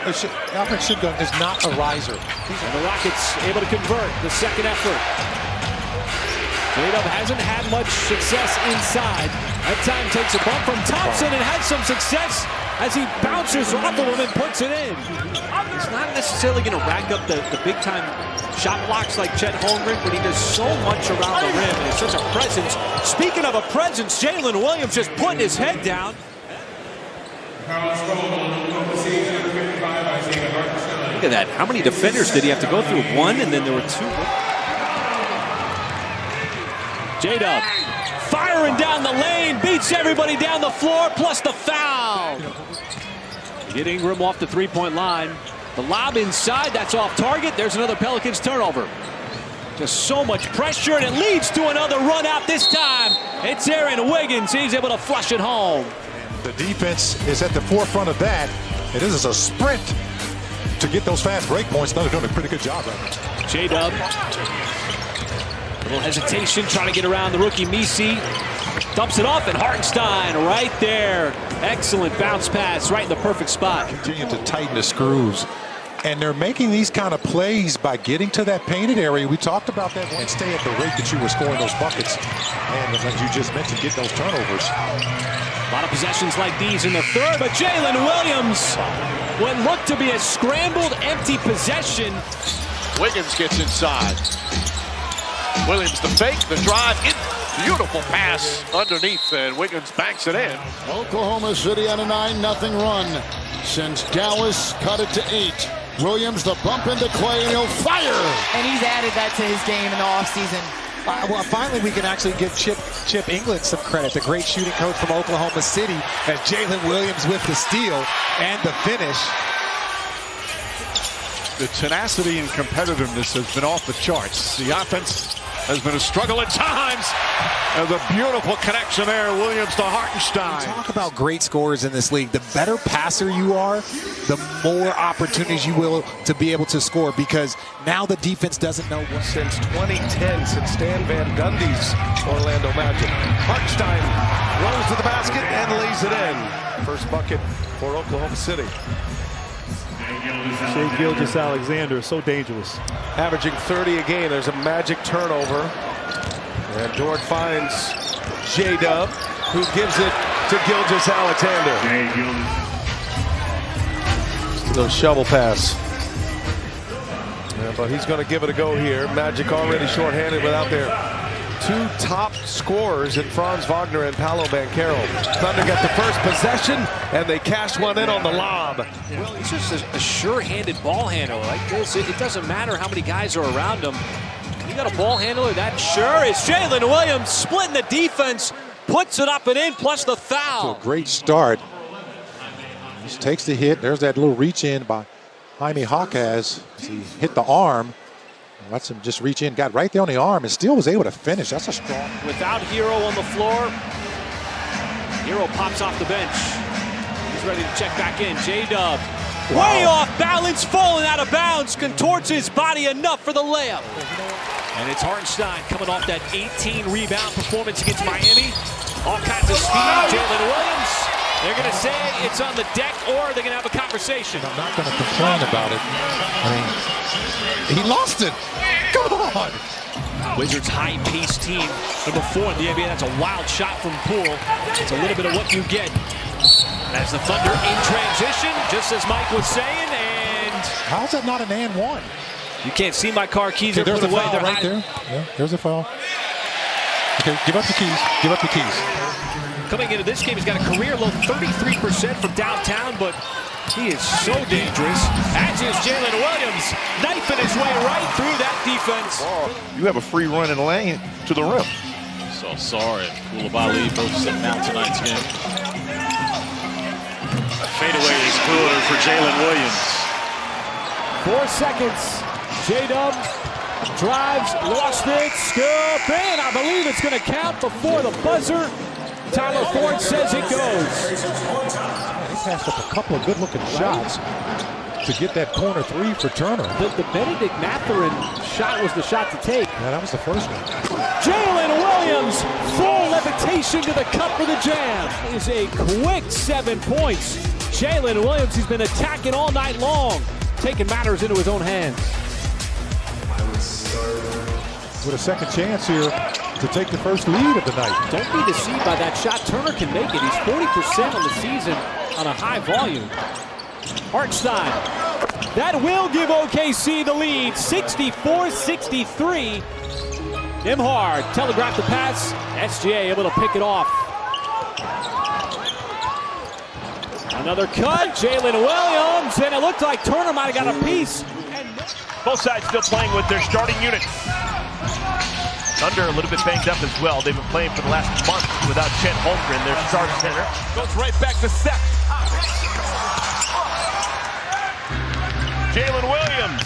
Speaker 4: Alfred Shitgun is not a riser.
Speaker 14: And the Rockets able to convert the second effort. J-Dub hasn't had much success inside. That time takes a bump from Thompson and has some success as he bounces off of him and puts it in.
Speaker 3: He's not necessarily going to rack up the big-time shot blocks like Chet Holmgren, but he does so much around the rim, and it's such a presence.
Speaker 14: Speaking of a presence, Jalen Williams just putting his head down.
Speaker 3: Look at that. How many defenders did he have to go through? 1, and then there were 2.
Speaker 14: J-Dub firing down the lane, beats everybody down the floor, plus the foul. Get Ingram off the 3-point line. The lob inside, that's off target. There's another Pelicans turnover. Just so much pressure, and it leads to another run out this time. It's Aaron Wiggins. He's able to flush it home.
Speaker 4: The defense is at the forefront of that. And this is a sprint to get those fast break points. They're doing a pretty good job of it.
Speaker 14: J-Dub. Little hesitation, trying to get around the rookie Misi. Dumps it off, and Hartenstein right there. Excellent bounce pass, right in the perfect spot.
Speaker 4: Continue to tighten the screws. And they're making these kind of plays by getting to that painted area. We talked about that. And stay at the rate that you were scoring those buckets. And as you just mentioned, get those turnovers.
Speaker 14: A lot of possessions like these in the third, but Jalen Williams, what looked to be a scrambled, empty possession.
Speaker 10: Wiggins gets inside. Williams the fake, the drive, beautiful pass underneath, and Wiggins banks it in.
Speaker 8: Oklahoma City on a 9-0 run since Dallas cut it to 8. Williams the bump into Clay, and he'll fire.
Speaker 6: And he's added that to his game in the offseason.
Speaker 11: Well, finally, we can actually give Chip England some credit, the great shooting coach from Oklahoma City, as Jalen Williams with the steal and the finish.
Speaker 17: The tenacity and competitiveness has been off the charts. The offense has been a struggle at times. And the beautiful connection there, Williams to Hartenstein.
Speaker 11: Talk about great scorers in this league. The better passer you are, the more opportunities you will to be able to score, because now the defense doesn't know what.
Speaker 1: Since 2010, since Stan Van Gundy's Orlando Magic. Hartenstein rolls to the basket and lays it in. First bucket for Oklahoma City.
Speaker 2: Shea Gilgeous-Alexander is so dangerous.
Speaker 1: Averaging 30 a game. There's a Magic turnover. And Dort finds J-Dub, who gives it to Gilgeous-Alexander. Little shovel pass. Yeah, but he's going to give it a go here. Magic already shorthanded without their two top scorers in Franz Wagner and Paolo Banchero. Thunder get the first possession, and they cash one in on the lob.
Speaker 3: Well, he's just a sure-handed ball handler like this. It doesn't matter how many guys are around him. You got a ball handler, that sure is Jalen Williams splitting the defense, puts it up and in, plus the foul.
Speaker 4: A great start. Just takes the hit. There's that little reach in by Jaime Jaquez. He hit the arm. Lets him just reach in, got right there on the arm, and still was able to finish. That's a strong.
Speaker 14: Without Hero on the floor, Hero pops off the bench. He's ready to check back in. J-Dub, way off balance, falling out of bounds, contorts his body enough for the layup. And it's Hartenstein coming off that 18-rebound performance against Miami. All kinds of speed. Jalen Williams. They're going to say it's on the deck, or they're going to have a conversation.
Speaker 4: I'm not going to complain about it. I mean, he lost it. Come on.
Speaker 3: Wizards high-paced team. Number 4 in the NBA. That's a wild shot from Poole. It's a little bit of what you get. As the Thunder in transition, just as Mike was saying, and
Speaker 4: how's that not an and one?
Speaker 3: You can't see my car keys.
Speaker 4: Okay, there's
Speaker 3: the
Speaker 4: a foul right there. Yeah, there's a foul. Okay, give up the keys. Give up the keys.
Speaker 3: Coming into this game, he's got a career low 33% from downtown, but he is so dangerous. As is Jalen Williams, knifing his way right through that defense.
Speaker 15: You have a free run in lane to the rim.
Speaker 13: So sorry, Koulibaly versus now tonight's game.
Speaker 17: A fadeaway is good for Jalen Williams.
Speaker 14: 4 seconds. J-Dub drives, lost it, scoop in. I believe it's going to count before the buzzer. Tyler Ford says it goes.
Speaker 4: He passed up a couple of good-looking shots to get that corner 3 for Turner.
Speaker 14: The Benedict Mathurin shot was the shot to take.
Speaker 4: Yeah, that was the first one.
Speaker 14: Jalen Williams, full levitation to the cup for the jam. Is a quick 7 points. Jalen Williams, he's been attacking all night long, taking matters into his own hands.
Speaker 4: With a second chance here to take the first lead of the night.
Speaker 14: Don't be deceived by that shot. Turner can make it. He's 40% on the season on a high volume. Hartenstein. That will give OKC the lead. 64-63. Nembhard telegraphed the pass. SGA able to pick it off. Another cut. Jalen Williams. And it looked like Turner might have got a piece.
Speaker 15: Both sides still playing with their starting units. Thunder a little bit banged up as well. They've been playing for the last month without Chet Holmgren, their star center. Goes right back to Seth. Jalen Williams.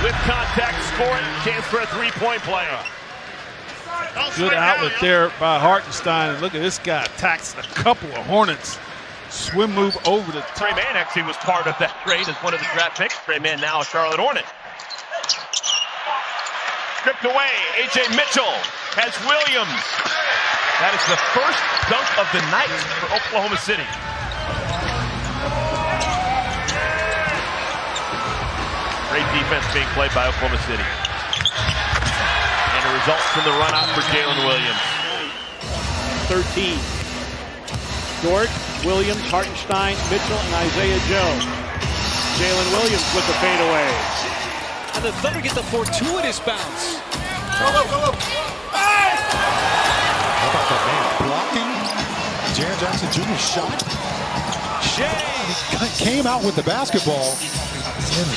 Speaker 15: With contact, scoring, chance for a three-point play.
Speaker 2: Good outlet there by Hartenstein. And look at this guy, attacks a couple of Hornets. Swim move over the top.
Speaker 15: Trey Mann actually was part of that trade as one of the draft picks. Trey Mann now a Charlotte Hornet. Stripped away, A.J. Mitchell has Williams. That is the first dunk of the night for Oklahoma City. Great defense being played by Oklahoma City. And a result from the run out for Jalen Williams.
Speaker 14: 13. Dort, Williams, Hartenstein, Mitchell, and Isaiah Joe. Jalen Williams with the fadeaway.
Speaker 3: And the Thunder get the fortuitous bounce.
Speaker 4: How about that man blocking Jaren Jackson Jr.'s shot? He came out with the basketball. And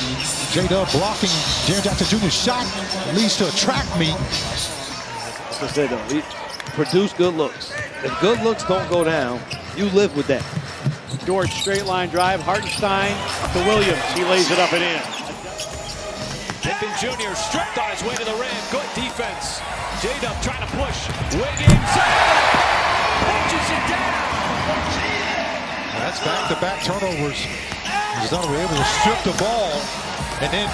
Speaker 4: J-Dub blocking Jaren Jackson Jr.'s shot leads to a track meet.
Speaker 5: As I said, though, he produced good looks. If good looks don't go down, you live with that.
Speaker 14: Dort, straight line drive. Hartenstein to Williams. He lays it up and in.
Speaker 3: Pippen Jr. stripped on his way to the rim. Good defense. J-Dub trying to push. Wiggins punches it down.
Speaker 4: That's back-to-back turnovers. Arizona were able to strip the ball and then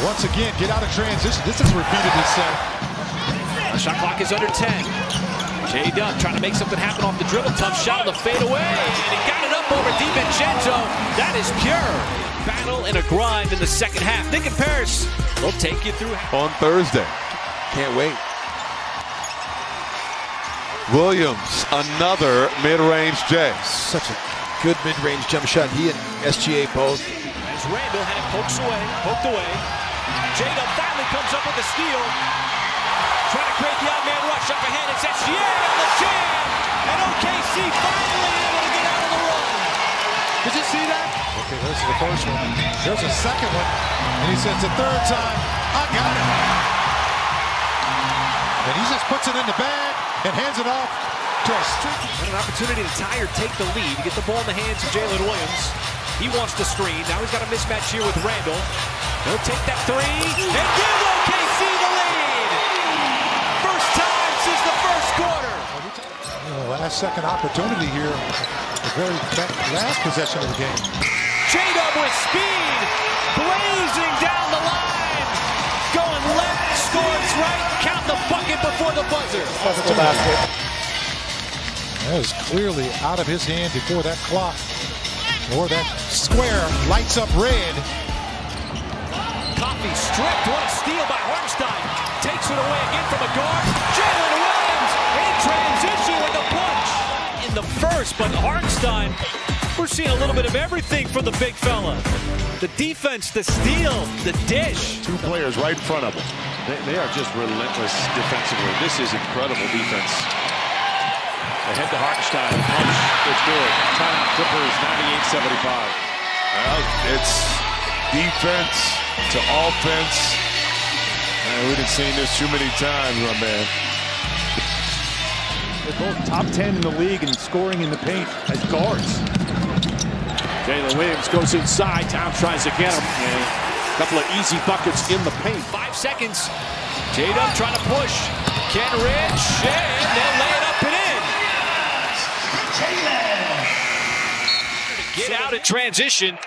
Speaker 4: once again get out of transition. This has repeated itself.
Speaker 3: The shot clock is under 10. J-Dub trying to make something happen off the dribble. Tough shot on the fadeaway. And he got it up over DiVincenzo. That is pure battle and a grind in the second half. Nick and Paris will take you through
Speaker 1: on Thursday. Can't wait. Williams, another mid-range J.
Speaker 22: Such a good mid-range jump shot. He and SGA both
Speaker 3: Williams. Randall had it poked away. J-Dub finally comes up with the steal. Trying to create the odd man rush up ahead. It's SGA on the jam. And OKC finally able to get out of the run. Did you see that?
Speaker 4: Okay, this is the first one. There's a second one. And he says the third time, I got it. And he just puts it in the bag and hands it off to a streak.
Speaker 3: And an opportunity to tie or take the lead. To get the ball in the hands of Jalen Williams. He wants to screen. Now he's got a mismatch here with Randall. He'll take that three and give OKC the lead. First time since the first quarter.
Speaker 4: Last second opportunity here. The very last possession of the game.
Speaker 3: J-Dub with speed. Blazing down the line. Going left, scores right. Count the bucket before the buzzer.
Speaker 4: That was clearly out of his hand before that clock. Or that square lights up red.
Speaker 3: Coffee stripped. What a steal by Hartenstein. Takes it away again from a guard. Jalen Williams in transition with a punch in the first, but Hartenstein, we're seeing a little bit of everything from the big fella. The defense, the steal, the dish.
Speaker 15: Two players right in front of him. They are just relentless defensively. This is incredible defense. Ahead to Hartenstein. Punch. It's good. Time Clippers 98-75.
Speaker 20: Well, it's defense to offense. And we've seen this too many times, my man.
Speaker 2: They're both top 10 in the league in scoring in the paint as guards.
Speaker 15: Jalen Williams goes inside. Towns tries to get him. And a couple of easy buckets in the paint.
Speaker 3: 5 seconds. J-Dub trying to push. Kenrich, and they'll lay it up and in. Get out in transition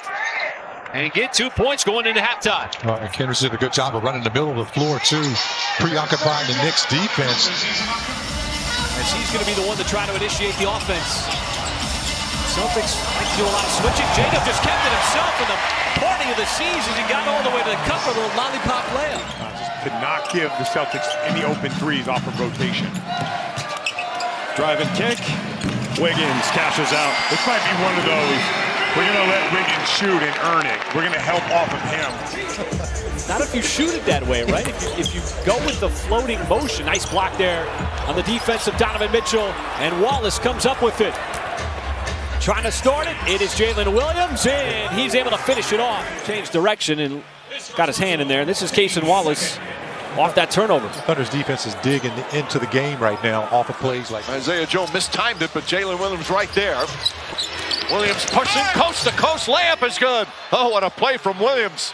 Speaker 3: and get 2 points going into halftime.
Speaker 4: And Kenrich did a good job of running the middle of the floor, too, preoccupying the Knicks' defense.
Speaker 3: As he's going to be the one to try to initiate the offense. Celtics like to do a lot of switching. J-Dub just kept it himself in the party of the season. He got all the way to the cup with a little lollipop layup.
Speaker 2: Could not give the Celtics any open threes off of rotation.
Speaker 15: Driving kick.
Speaker 2: Wiggins cashes out. This might be one of those, we're going to let Wiggins shoot and earn it. We're going to help off of him.
Speaker 14: Not if you shoot it that way, right? If you go with the floating motion. Nice block there on the defense of Donovan Mitchell. And Wallace comes up with it. Trying to start it. It is Jalen Williams, and he's able to finish it off. Changed direction and got his hand in there. This is Cason Wallace off that turnover.
Speaker 4: Thunder's defense is digging into the game right now off of plays like
Speaker 10: Isaiah Joe mistimed it, but Jalen Williams right there. Williams pushing coast to coast. Layup is good. Oh, what a play from Williams.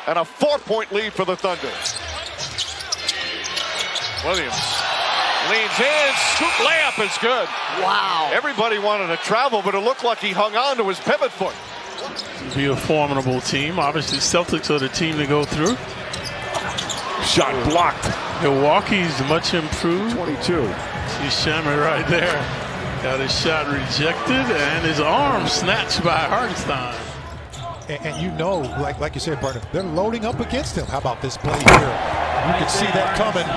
Speaker 10: And a 4-point lead for the Thunder. Williams leans in. Scoop layup is good.
Speaker 12: Wow.
Speaker 10: Everybody wanted to travel, but it looked like he hung on to his pivot foot.
Speaker 16: Be a formidable team. Obviously, Celtics are the team to go through.
Speaker 15: Shot blocked.
Speaker 16: Milwaukee's much improved.
Speaker 15: 22.
Speaker 16: See Shammer right there. Got his shot rejected and his arm snatched by Hartenstein.
Speaker 4: And you know, like you said, partner, they're loading up against him. How about this play here? You can see that coming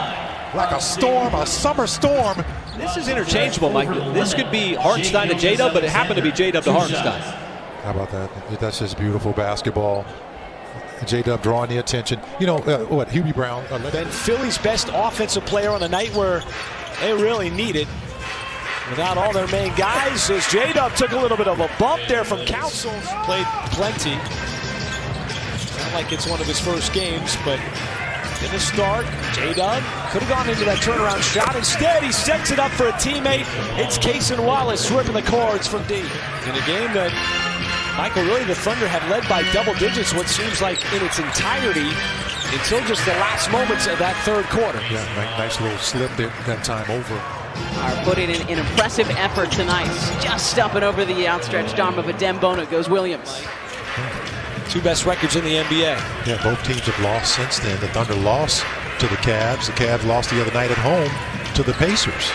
Speaker 4: like a storm, a summer storm.
Speaker 14: This is interchangeable, Mike. This could be Hartenstein to J-Dub, but it happened to be J-Dub to Hartenstein.
Speaker 4: How about that? That's just beautiful basketball. J-Dub drawing the attention. You know, Hubie Brown.
Speaker 14: Then Philly's best offensive player on a night where they really need it. Without all their main guys, as J-Dub took a little bit of a bump there from Council. Played plenty. Not like it's one of his first games, but in the start, J-Dub could have gone into that turnaround shot. Instead, he sets it up for a teammate. It's Cason Wallace ripping the cords from deep. In a game that, Michael, really the Thunder have led by double digits what seems like in its entirety until just the last moments of that third quarter.
Speaker 4: Yeah, nice little slip there that time over.
Speaker 6: Are putting in an impressive effort tonight. Just stumping over the outstretched arm of a Dembona goes Williams.
Speaker 14: Two best records in the NBA.
Speaker 4: Yeah, both teams have lost since then. The Thunder lost to the Cavs. The Cavs lost the other night at home to the Pacers.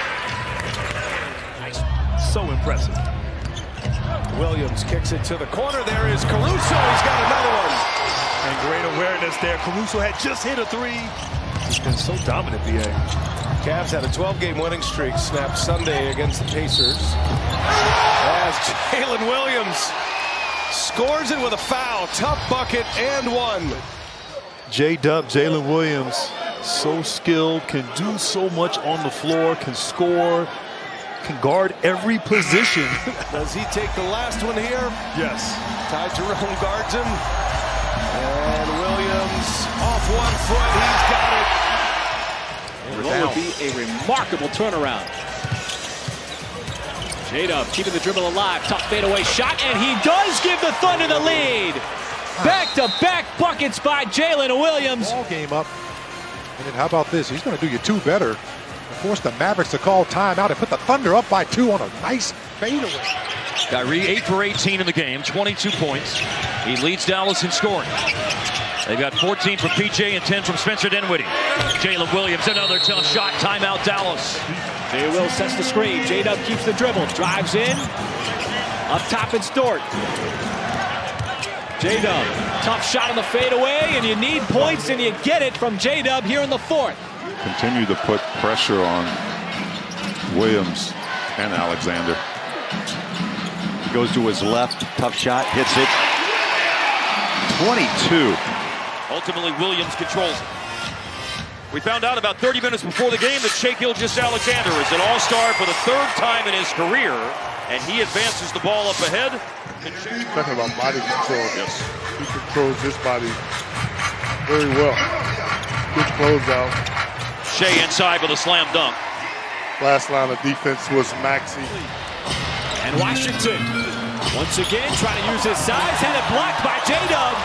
Speaker 2: So impressive. Williams kicks it to the corner. There is Caruso. He's got another one. And great awareness there. Caruso had just hit a three. He's been so dominant, BA.
Speaker 1: Cavs had a 12-game winning streak snapped Sunday against the Pacers. As Jalen Williams Scores it with a foul. Tough bucket and one.
Speaker 2: J-Dub, Jalen Williams, so skilled, can do so much on the floor, can score, can guard every position.
Speaker 1: Does he take the last one here?
Speaker 2: Yes.
Speaker 1: Ty Jerome guards him. And Williams off 1 foot. He's got it.
Speaker 14: What would be a remarkable turnaround. J-Dub keeping the dribble alive. Tough fadeaway shot, and he does give the Thunder the lead. Back-to-back buckets by Jalen Williams.
Speaker 4: Ball game up. And then how about this? He's going to do you two better. Force the Mavericks to call timeout and put the Thunder up by 2 on a nice fadeaway.
Speaker 3: Kyrie 8 for 18 in the game, 22 points. He leads Dallas in scoring. They've got 14 from PJ and 10 from Spencer Dinwiddie. Jalen Williams, another tough shot. Timeout, Dallas.
Speaker 14: J. Will sets the screen. J-Dub keeps the dribble. Drives in. Up top, it's Dort. J-Dub, tough shot on the fadeaway, and you need points, and you get it from J-Dub here in the fourth.
Speaker 20: Continue to put pressure on Williams and Alexander.
Speaker 5: He goes to his left, tough shot, hits it. 22.
Speaker 3: Ultimately, Williams controls it. We found out about 30 minutes before the game that Shai Gilgeous-Alexander is an all-star for the 3rd time in his career, and he advances the ball up ahead.
Speaker 20: Talking about body control. Yes. He controls his body very well. Good closeout.
Speaker 3: Shai inside with a slam dunk.
Speaker 20: Last line of defense was Maxey.
Speaker 14: And Washington, once again, trying to use his size, had it blocked by J-Dub.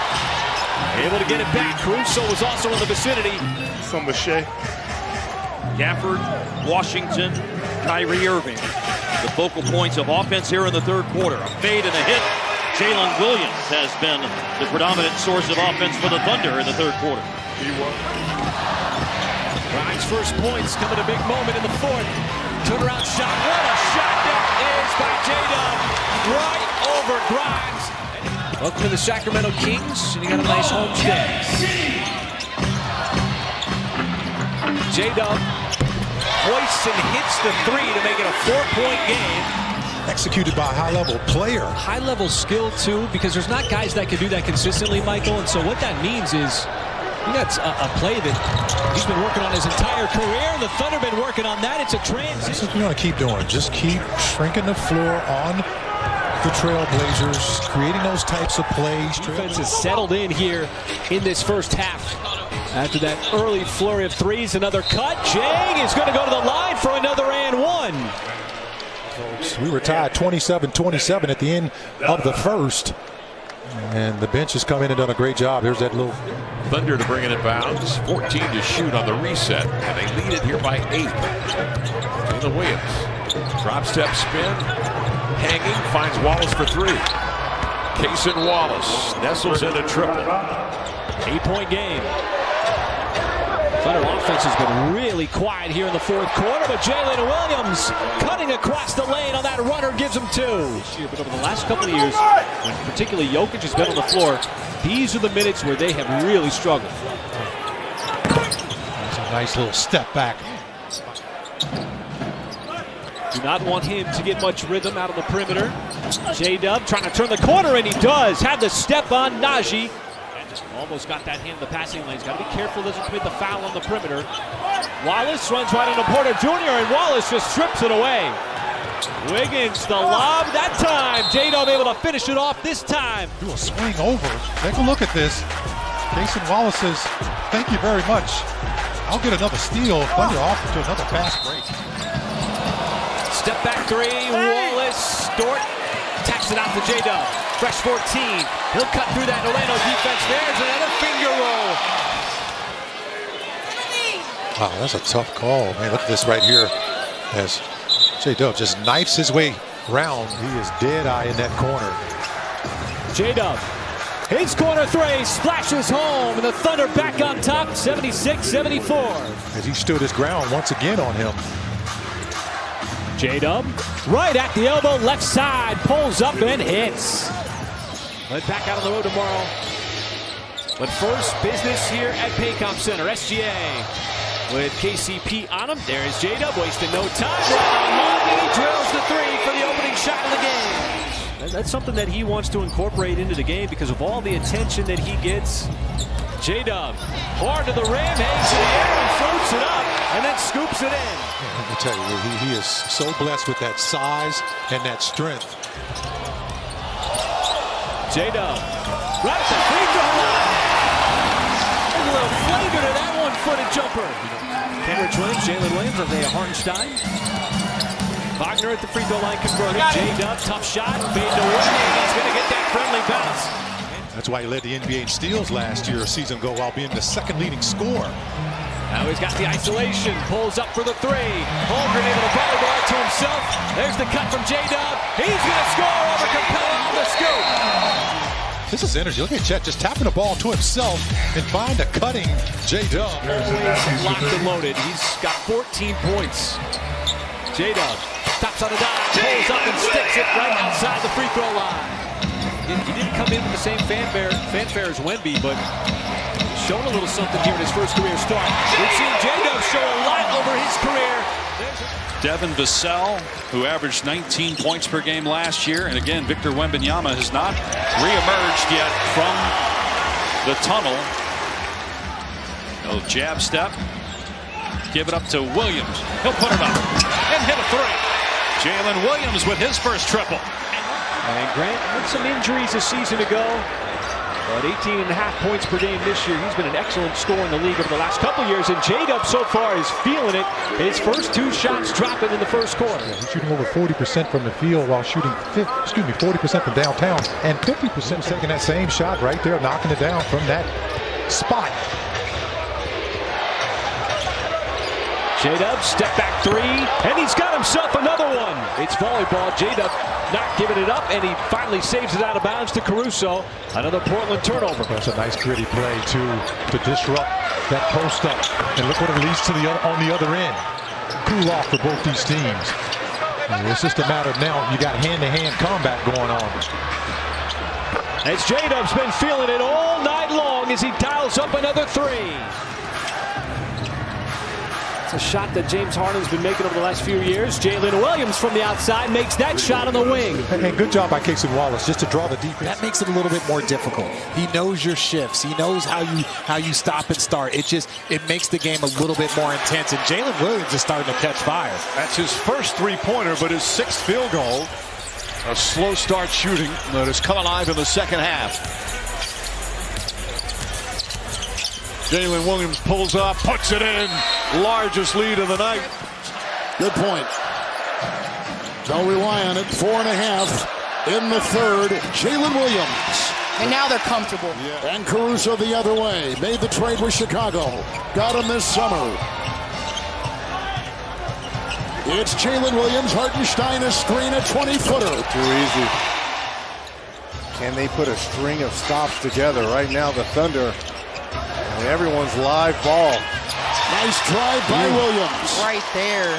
Speaker 14: Able to get it back. Caruso was also in the vicinity.
Speaker 20: Some of Shai.
Speaker 3: Gafford, Washington, Kyrie Irving. The focal points of offense here in the 3rd quarter. A fade and a hit. Jalen Williams has been the predominant source of offense for the Thunder in the 3rd quarter.
Speaker 14: Grimes' first points come at a big moment in the 4th. Turnaround shot. What a shot that is by J-Dub. Right over Grimes. Welcome to the Sacramento Kings, and you got a nice home stay. J-Dub hoists and hits the 3 to make it a 4-point game.
Speaker 4: Executed by a high-level player.
Speaker 14: High-level skill, too, because there's not guys that can do that consistently, Michael. And so what that means is you got a play that he's been working on his entire career, and the Thunder been working on that. It's a transition.
Speaker 4: That's what we want to keep doing. Just keep shrinking the floor on the Trailblazers, creating those types of plays.
Speaker 14: Defense is settled in here in this first half. After that early flurry of threes, another cut. Jang is going to go to the line for another and one.
Speaker 4: Folks, we were tied 27-27 at the end of the first. And the bench has come in and done a great job. Here's that little
Speaker 16: Thunder to bring it in bounds. 14 to shoot on the reset. And they lead it here by 8. Jalen Williams. Drop step spin. Hanging. Finds Wallace for 3. Cason Wallace nestles into triple.
Speaker 14: 8-point game. Thunder offense has been really quiet here in the 4th quarter, but Jalen Williams cutting across the lane on that runner gives him 2. But over the last couple of years, when particularly Jokic has been on the floor, these are the minutes where they have really struggled.
Speaker 4: That's a nice little step back.
Speaker 14: Do not want him to get much rhythm out on the perimeter. J-Dub trying to turn the corner, and he does. Had the step on Najee. Almost got that hand in the passing lanes. Got to be careful, doesn't commit the foul on the perimeter. Wallace runs right into Porter Jr., and Wallace just strips it away. Wiggins, the lob that time. J-Dub able to finish it off this time.
Speaker 4: Do a swing over. Take a look at this. Cason Wallace says, thank you very much. I'll get another steal. Thunder off to another fast break.
Speaker 14: Step back 3, Wallace. Dort tacks it out to J-Dub. Fresh 14. He'll cut through that Orlando defense. There's another finger roll.
Speaker 4: Wow, that's a tough call. Man, look at this right here as J-Dub just knifes his way around. He is dead-eye in that corner.
Speaker 14: J-Dub, his corner 3 splashes home, and the Thunder back on top, 76-74.
Speaker 4: As he stood his ground once again on him.
Speaker 14: J-Dub, right at the elbow, left side, pulls up and hits. Led back out on the road tomorrow. But first, business here at Paycom Center, SGA. With KCP on him, there is J-Dub, wasting no time. Right on mark, and he drills the 3 for the opening shot of the game. And that's something that he wants to incorporate into the game because of all the attention that he gets. J-Dub, hard to the rim, hangs in the air and floats it up, and then scoops it in.
Speaker 4: Let me tell you, he is so blessed with that size and that strength.
Speaker 14: J-Dub, right at the free throw line. There's a little flavor to that one-footed jumper. Kenrich Williams, Jalen Williams, Isaiah Hartenstein. Wagner at the free throw line converted. J-Dub, tough shot, fade away, and he's going to get that friendly bounce.
Speaker 4: That's why he led the NBA in steals last year, a season ago, while being the second leading scorer.
Speaker 14: Now he's got the isolation, pulls up for the three. Holmgren able to volleyball it to himself. There's the cut from J-Dub. He's going to score over Capella on the scoop.
Speaker 4: This is energy. Look at Chet just tapping the ball to himself and find a cutting J-Dub.
Speaker 14: Always locked and loaded. He's got 14 points. J-Dub stops on a dive, pulls up and sticks it right outside the free throw line. He didn't come in with the same fanfare as Wemby, but he's shown a little something here in his first career start. We've seen J-Dub show a lot over his career.
Speaker 13: Devin Vassell, who averaged 19 points per game last year. And again, Victor Wembanyama has not reemerged yet from the tunnel. No jab step. Give it up to Williams. He'll put it up and hit a three. Jalen Williams with his first triple.
Speaker 14: And Grant had some injuries a season ago, but 18.5 points per game this year. He's been an excellent scorer in the league over the last couple years, and J-Dub so far is feeling it. His first two shots dropping in the first quarter.
Speaker 4: He's shooting over 40% from the field while shooting 40% from downtown, and 50% taking that same shot right there, knocking it down from that spot.
Speaker 14: J-Dub, step back three, and he's got himself another one. It's volleyball. J-Dub not giving it up, and he finally saves it out of bounds to Caruso. Another Portland turnover.
Speaker 4: That's a nice gritty play to disrupt that post up. And look what it leads to on the other end. Cool off for both these teams. And it's just a matter of now you got hand-to-hand combat going on.
Speaker 14: As J-Dub's been feeling it all night long as he dials up another three. It's a shot that James Harden's been making over the last few years. Jalen Williams from the outside makes that shot on the wing.
Speaker 4: And good job by Casey Wallace just to draw the defense.
Speaker 11: That makes it a little bit more difficult. He knows your shifts. He knows how you stop and start. It makes the game a little bit more intense. And Jalen Williams is starting to catch fire.
Speaker 20: That's his first three-pointer, but his sixth field goal. A slow start shooting that has come alive in the second half. Jalen Williams pulls up, puts it in. Largest lead of the night.
Speaker 8: Good point. They'll rely on it. 4.5 in the third. Jalen Williams.
Speaker 6: And now they're comfortable.
Speaker 8: Yeah. And Caruso the other way. Made the trade with Chicago. Got him this summer. It's Jalen Williams. Hartenstein a screen, a 20-footer.
Speaker 1: Too easy. Can they put a string of stops together? Right now, the Thunder. Everyone's live ball.
Speaker 8: Nice drive by Williams.
Speaker 6: Right there.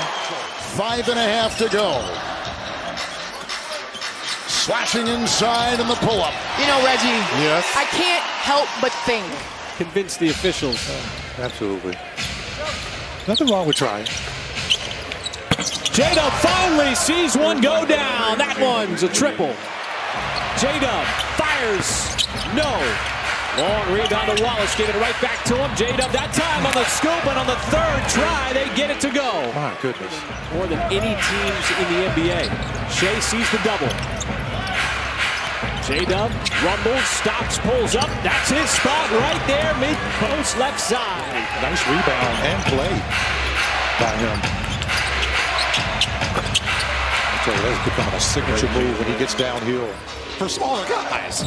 Speaker 8: 5.5 to go. Slashing inside in the pull-up.
Speaker 6: You know, Reggie.
Speaker 1: Yes.
Speaker 6: I can't help but think.
Speaker 14: Convince the officials.
Speaker 1: Absolutely. Nothing wrong with trying.
Speaker 14: J-Dub finally sees one go down. That one's a triple. J-Dub fires. No. Long rebound to Wallace, gave it right back to him. J-Dub that time on the scoop, and on the third try, they get it to go.
Speaker 1: My goodness.
Speaker 14: More than any teams in the NBA. Shea sees the double. J-Dub rumbles, stops, pulls up. That's his spot right there, mid-post left side.
Speaker 4: Nice rebound and play by him. I'll tell you, that's becoming a signature move when he gets downhill. For smaller guys.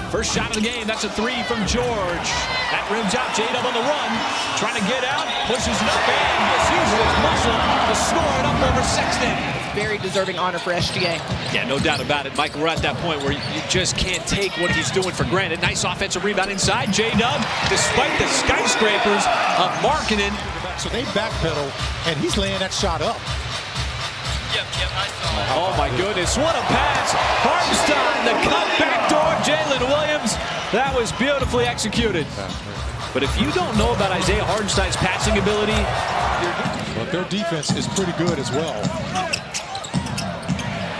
Speaker 3: First shot of the game, that's a three from George. That rims out, J-Dub on the run. Trying to get out, pushes it up, and misuses his muscle to score it up over Sexton.
Speaker 6: Very deserving honor for SGA.
Speaker 3: Yeah, no doubt about it, Michael. We're at that point where you just can't take what he's doing for granted. Nice offensive rebound inside. J-Dub, despite the skyscrapers of Markkanen.
Speaker 4: So they backpedal, and he's laying that shot up.
Speaker 3: Oh my goodness, what a pass. Hartenstein, the cut backdoor, Jalen Williams. That was beautifully executed. But if you don't know about Isaiah Hartenstein's passing ability,
Speaker 4: but their defense is pretty good as well.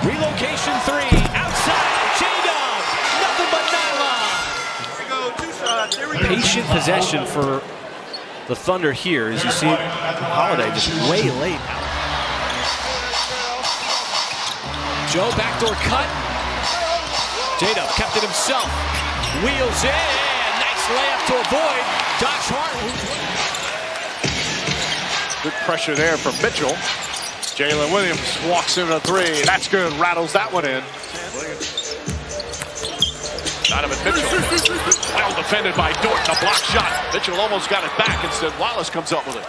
Speaker 3: Relocation three, out
Speaker 14: efficient possession for the Thunder here. As you see, Holiday just way late.
Speaker 3: Joe, backdoor cut. J-Dub kept it himself. Wheels in. Nice layup to avoid. Josh Hart.
Speaker 15: Good pressure there from Mitchell. Jalen Williams walks in a three. That's good. Rattles that one in. Donovan Mitchell. Well defended by Dort. A block shot. Mitchell almost got it back. Instead, Wallace comes up with it.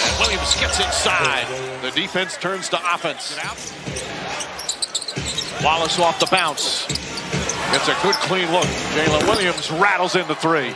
Speaker 15: And Williams gets inside. The defense turns to offense. Wallace off the bounce. Gets a good clean look. Jalen Williams rattles in the three.